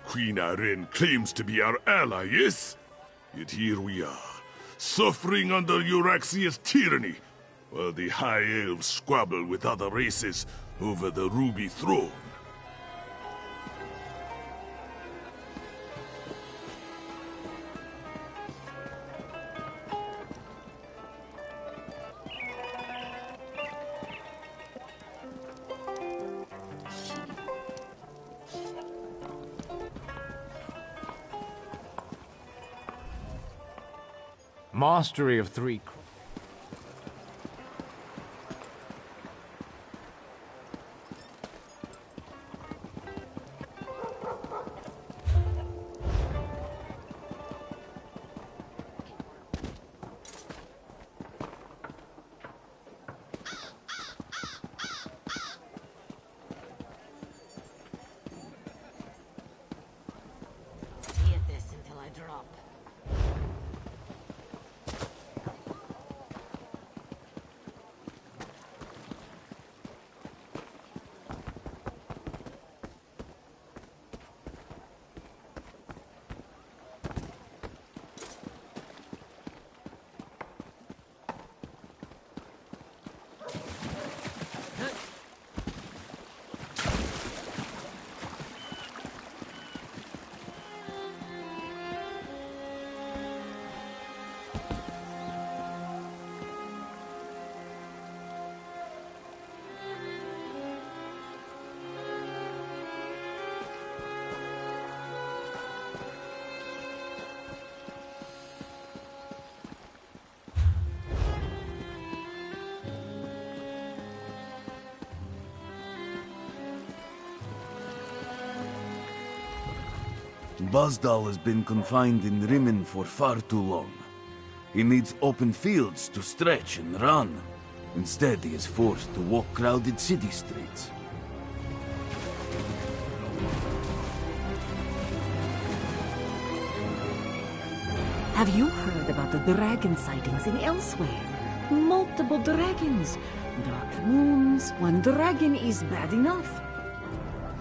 Speaker 6: Queen Arene claims to be our ally, yes? Yet here we are, suffering under Euraxia's tyranny, while the High Elves squabble with other races over the Ruby Throne.
Speaker 3: Mastery of 3.
Speaker 15: Get this until I drop.
Speaker 12: Bazdal has been confined in Rimmen for far too long. He needs open fields to stretch and run. Instead, he is forced to walk crowded city streets.
Speaker 15: Have you heard about the dragon sightings in Elsweyr? Multiple dragons. Dark moons. One dragon is bad enough.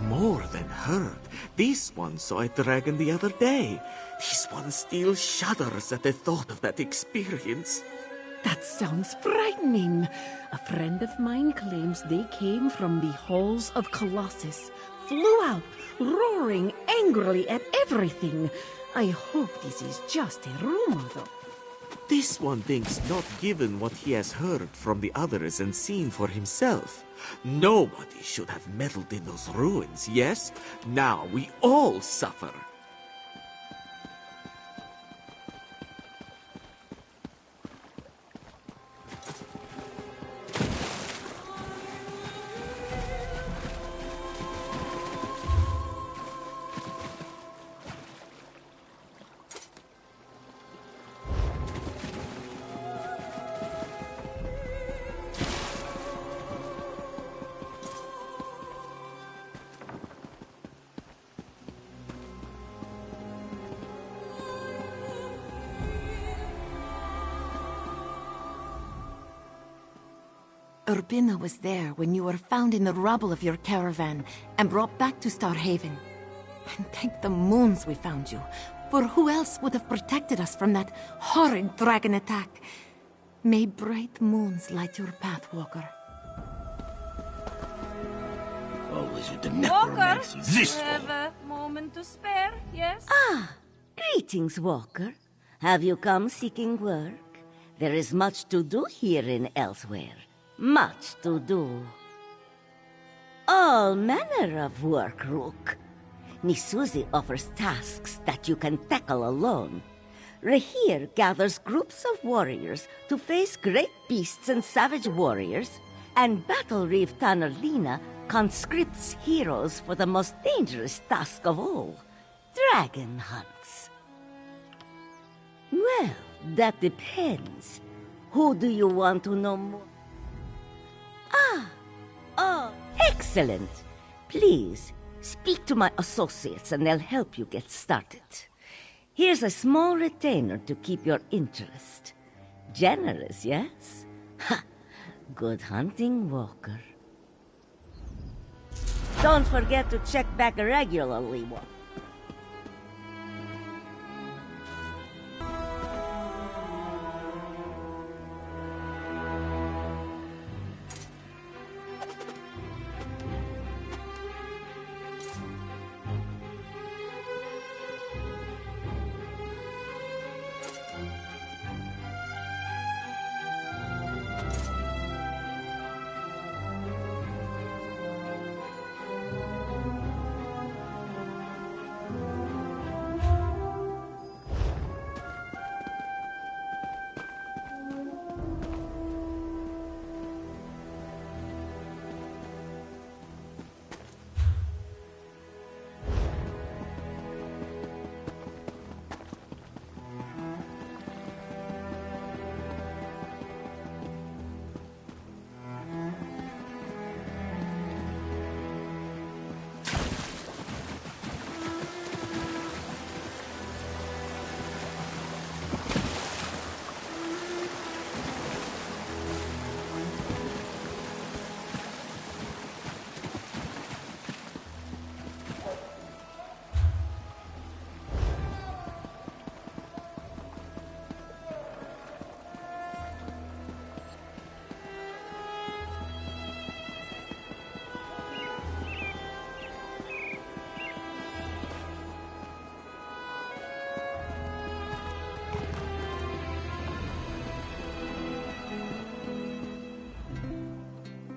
Speaker 13: More than heard. This one saw a dragon the other day. This one still shudders at the thought of that experience.
Speaker 15: That sounds frightening. A friend of mine claims they came from the halls of Colossus, flew out, roaring angrily at everything. I hope this is just a rumor, though.
Speaker 13: This one thinks not given what he has heard from the others and seen for himself. Nobody should have meddled in those ruins, yes? Now we all suffer.
Speaker 7: Urbina was there when you were found in the rubble of your caravan and brought back to Starhaven. And thank the moons we found you, for who else would have protected us from that horrid dragon attack? May bright moons light your path, Walker.
Speaker 1: Always with the
Speaker 4: Walker,
Speaker 1: necromancy. This
Speaker 4: you have a moment to spare, yes?
Speaker 14: Ah, greetings, Walker. Have you come seeking work? There is much to do here in Elsweyr. Much to do. All manner of work, Rook. Nisuzi offers tasks that you can tackle alone. Rahir gathers groups of warriors to face great beasts and savage warriors, and Battle Reef Tanner Lena conscripts heroes for the most dangerous task of all, dragon hunts. Well, that depends. Who do you want to know more? Oh, excellent. Please, speak to my associates and they'll help you get started. Here's a small retainer to keep your interest. Generous, yes? Ha! Good hunting, Walker. Don't forget to check back regularly, Walker.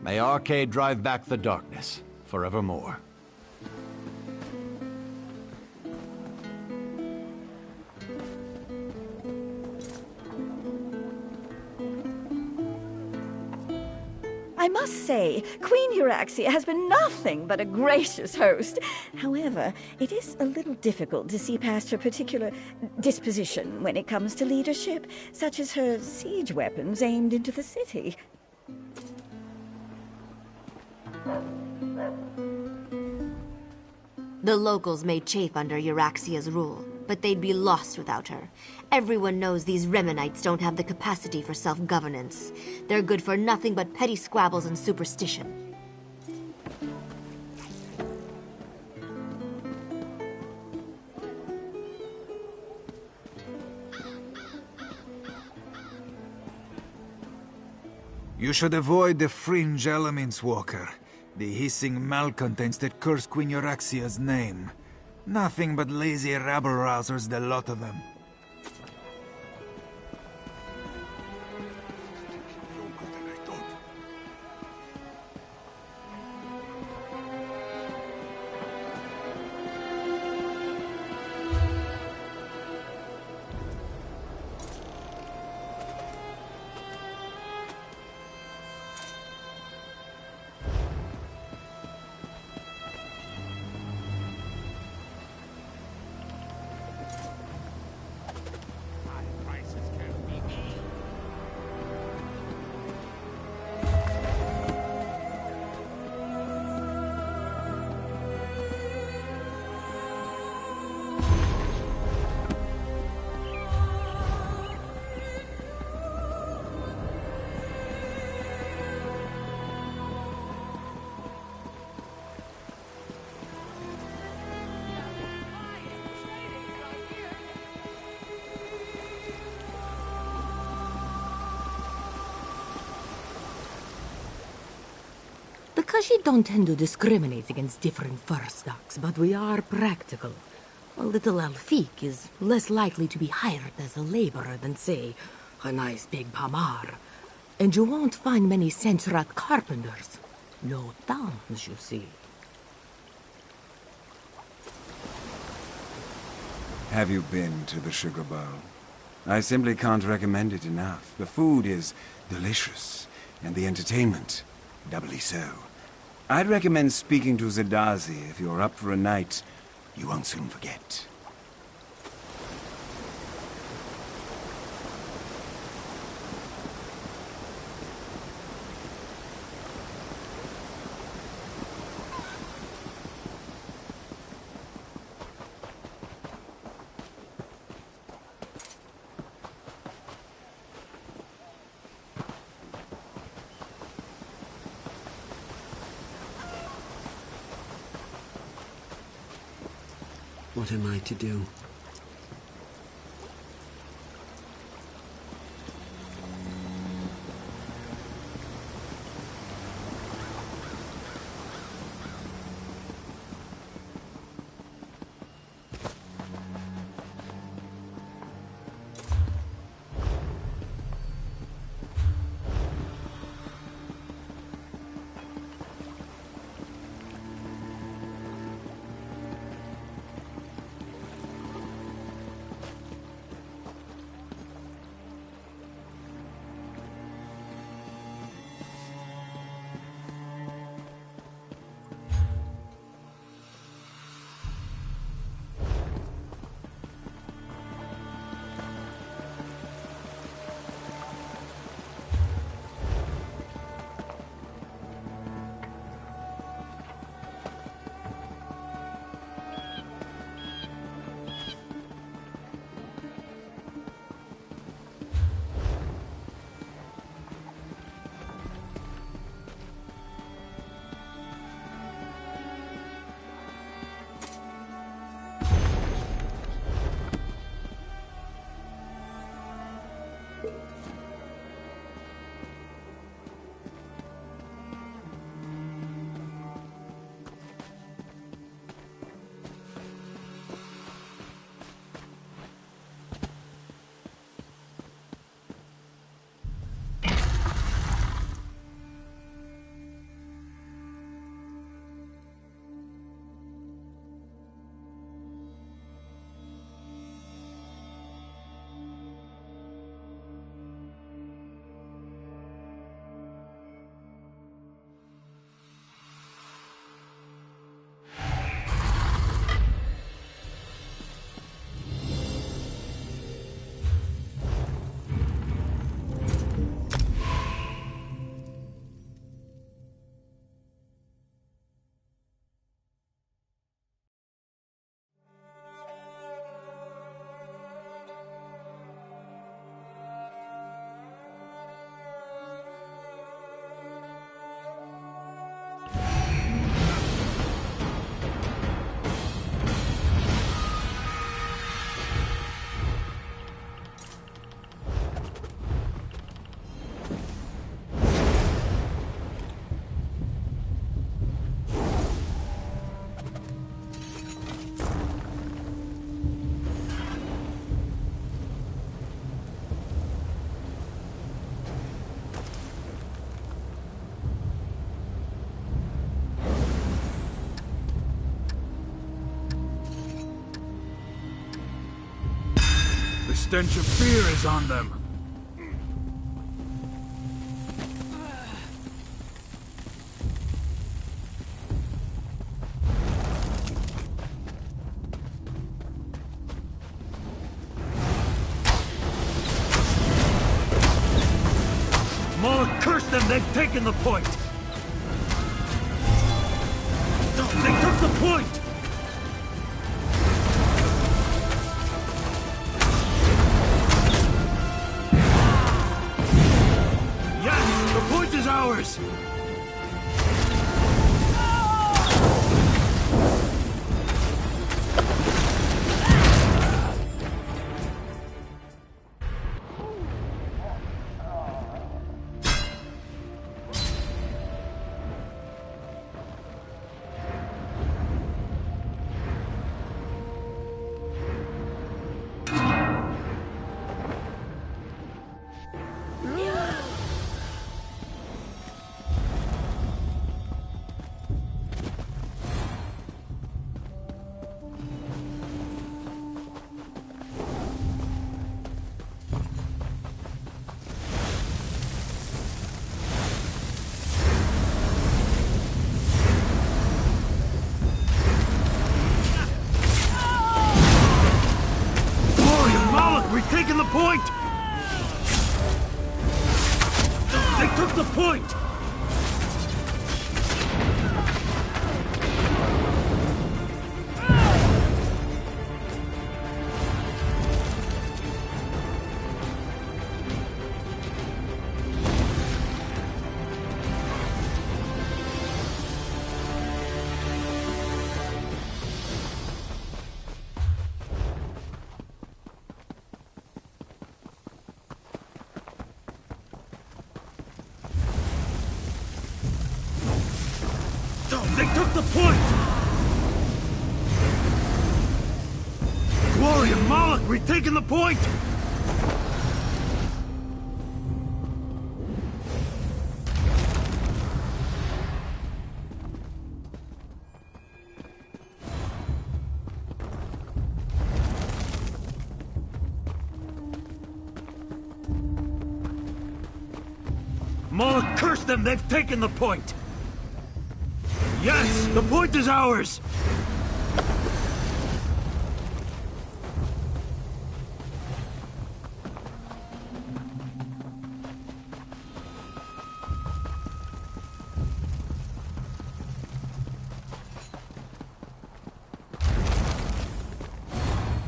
Speaker 1: May Arcade drive back the darkness, forevermore.
Speaker 23: I must say, Queen Euraxia has been nothing but a gracious host. However, it is a little difficult to see past her particular disposition when it comes to leadership, such as her siege weapons aimed into the city.
Speaker 24: The locals may chafe under Euraxia's rule, but they'd be lost without her. Everyone knows these Remanites don't have the capacity for self-governance. They're good for nothing but petty squabbles and superstition.
Speaker 18: You should avoid the fringe elements, Walker. The hissing malcontents that curse Queen Euraxia's name. Nothing but lazy rabble-rousers, the lot of them.
Speaker 7: Kashi don't tend to discriminate against different fur stocks, but we are practical. A little Elfique is less likely to be hired as a laborer than, say, a nice big Pamar. And you won't find many Sensrat carpenters. No towns, you see.
Speaker 2: Have you been to the Sugar Bowl? I simply can't recommend it enough. The food is delicious, and the entertainment doubly so. I'd recommend speaking to Zadazi if you're up for a night you won't soon forget.
Speaker 19: What am I to do?
Speaker 5: The stench of fear is on them.
Speaker 3: Moloch, curse them! They've taken the point! They took the point! Yes! The point is ours! took the point! They took the point! Glory and Moloch, we're taking the point! Moloch, curse them! They've taken the point! Yes! The point is ours!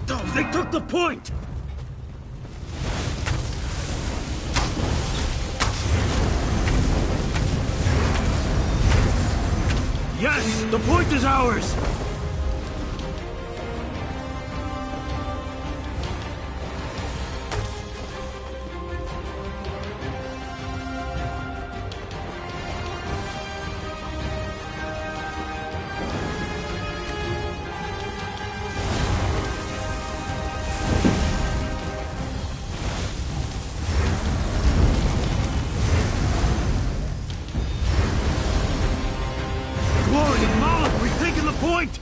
Speaker 3: Oh, they took the point! Yes! The point is ours! Point!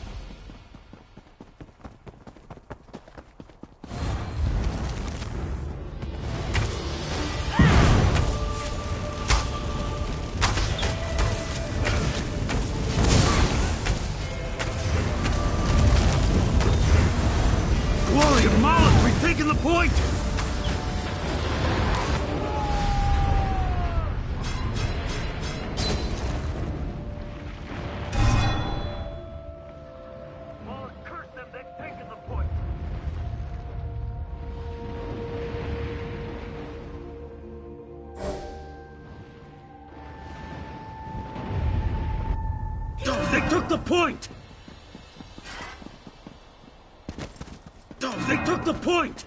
Speaker 3: Glory of Moloch, we've taken the point! They took the point! Oh, they took the point!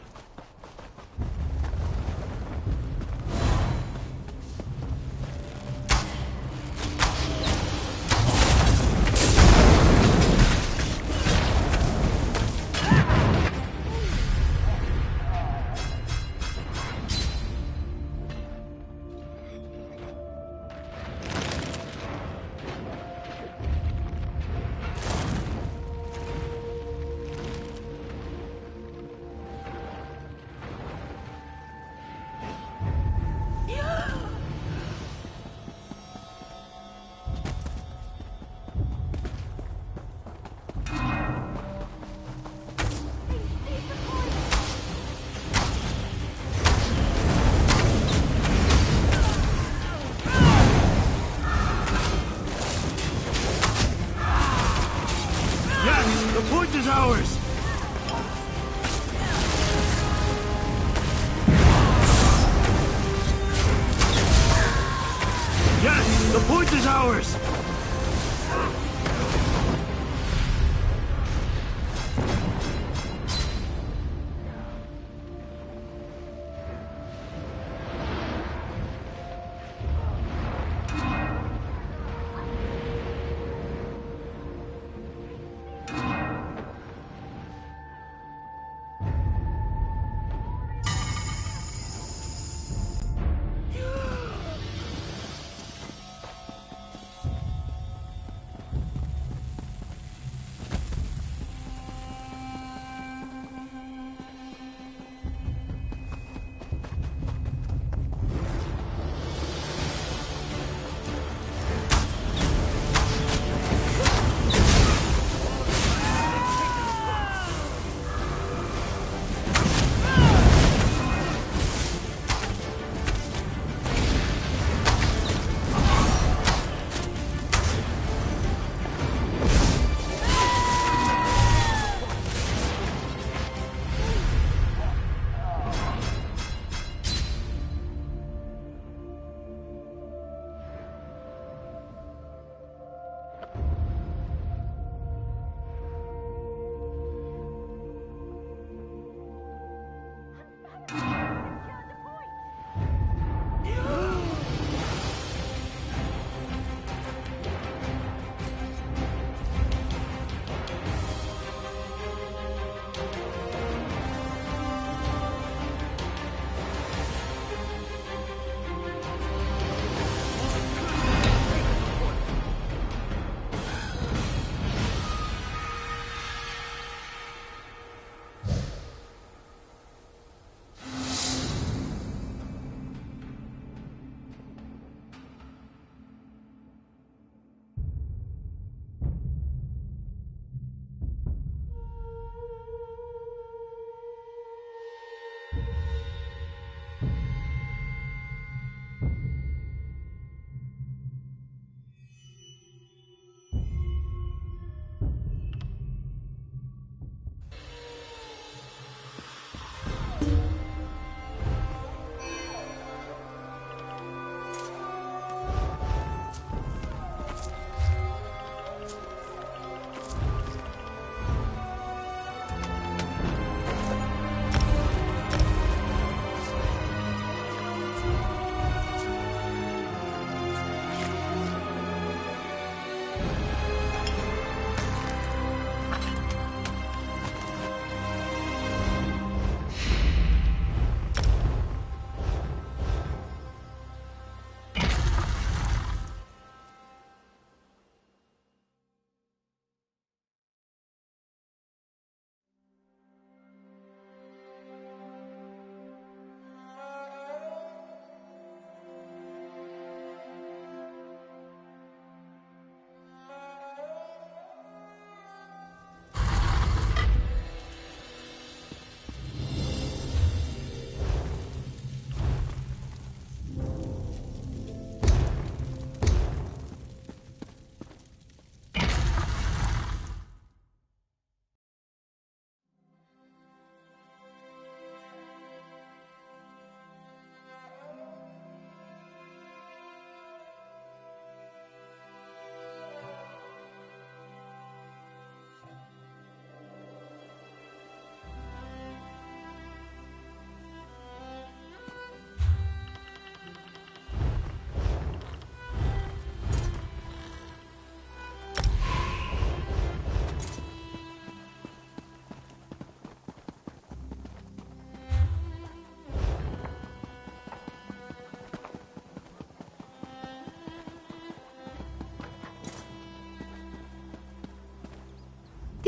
Speaker 3: The point is ours! Yes! The point is ours!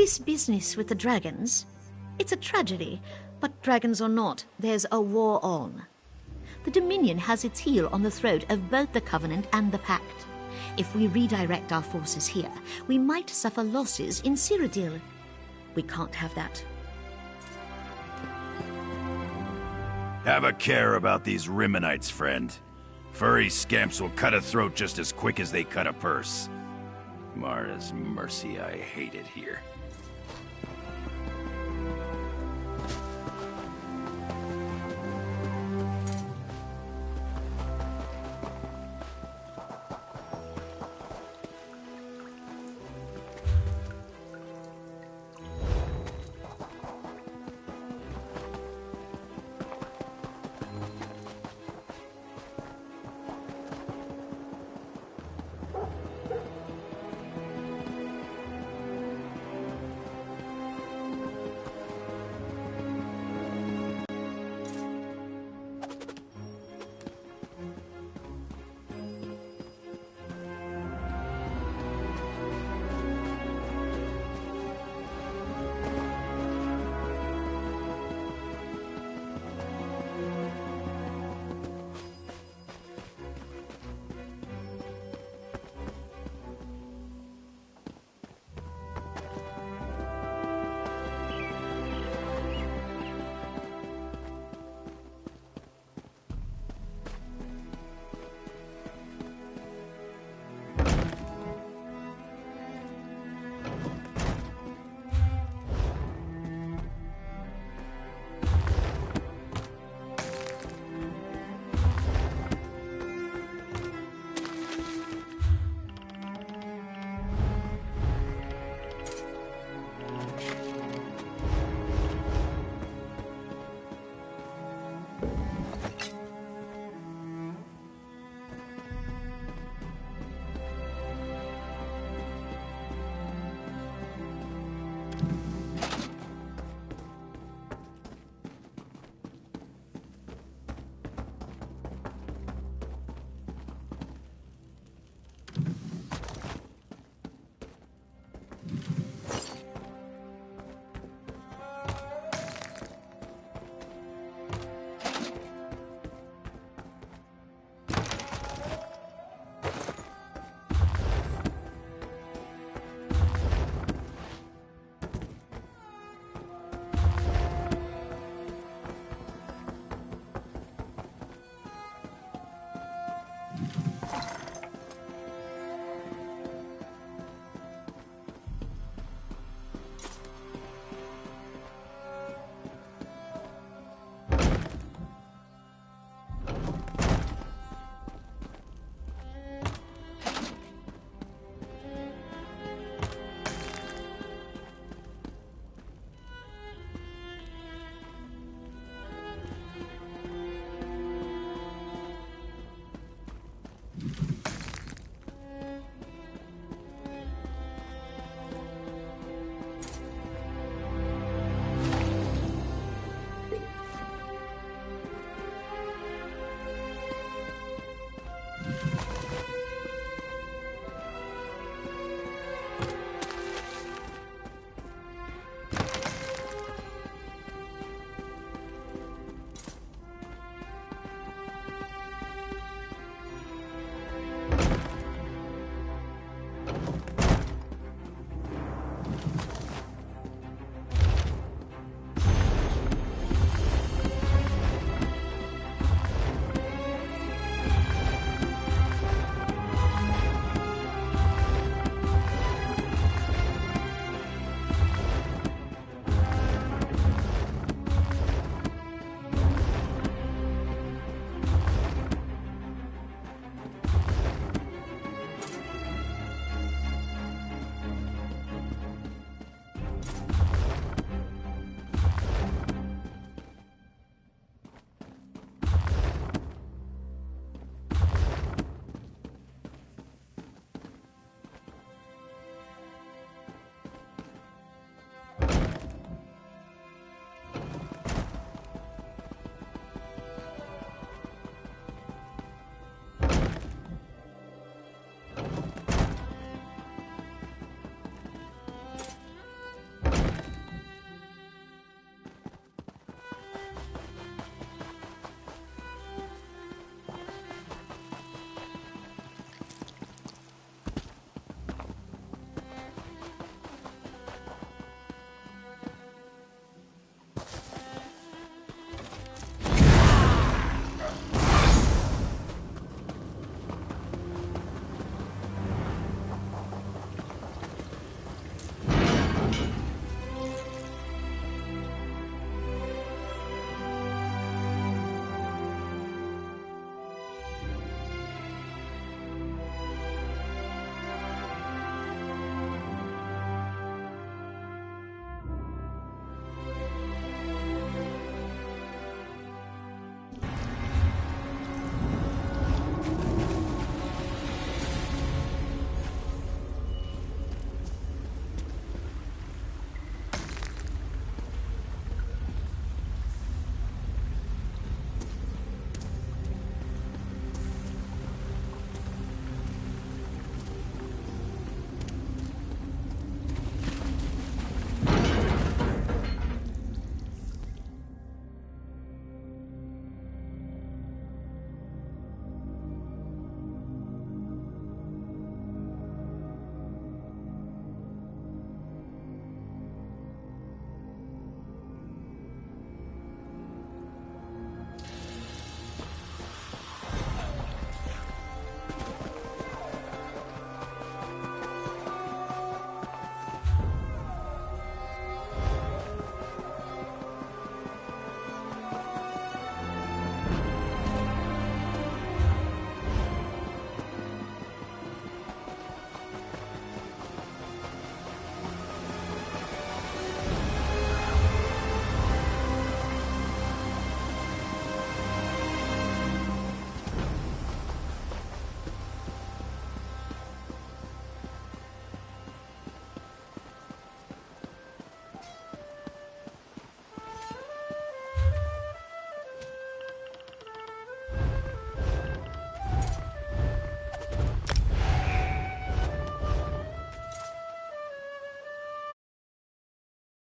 Speaker 11: This business with the dragons, it's a tragedy, but dragons or not, there's a war on. The Dominion has its heel on the throat of both the Covenant and the Pact. If we redirect our forces here, we might suffer losses in Cyrodiil. We can't have that.
Speaker 17: Have a care about these Rimonites, friend. Furry scamps will cut a throat just as quick as they cut a purse. Mara's mercy, I hate it here.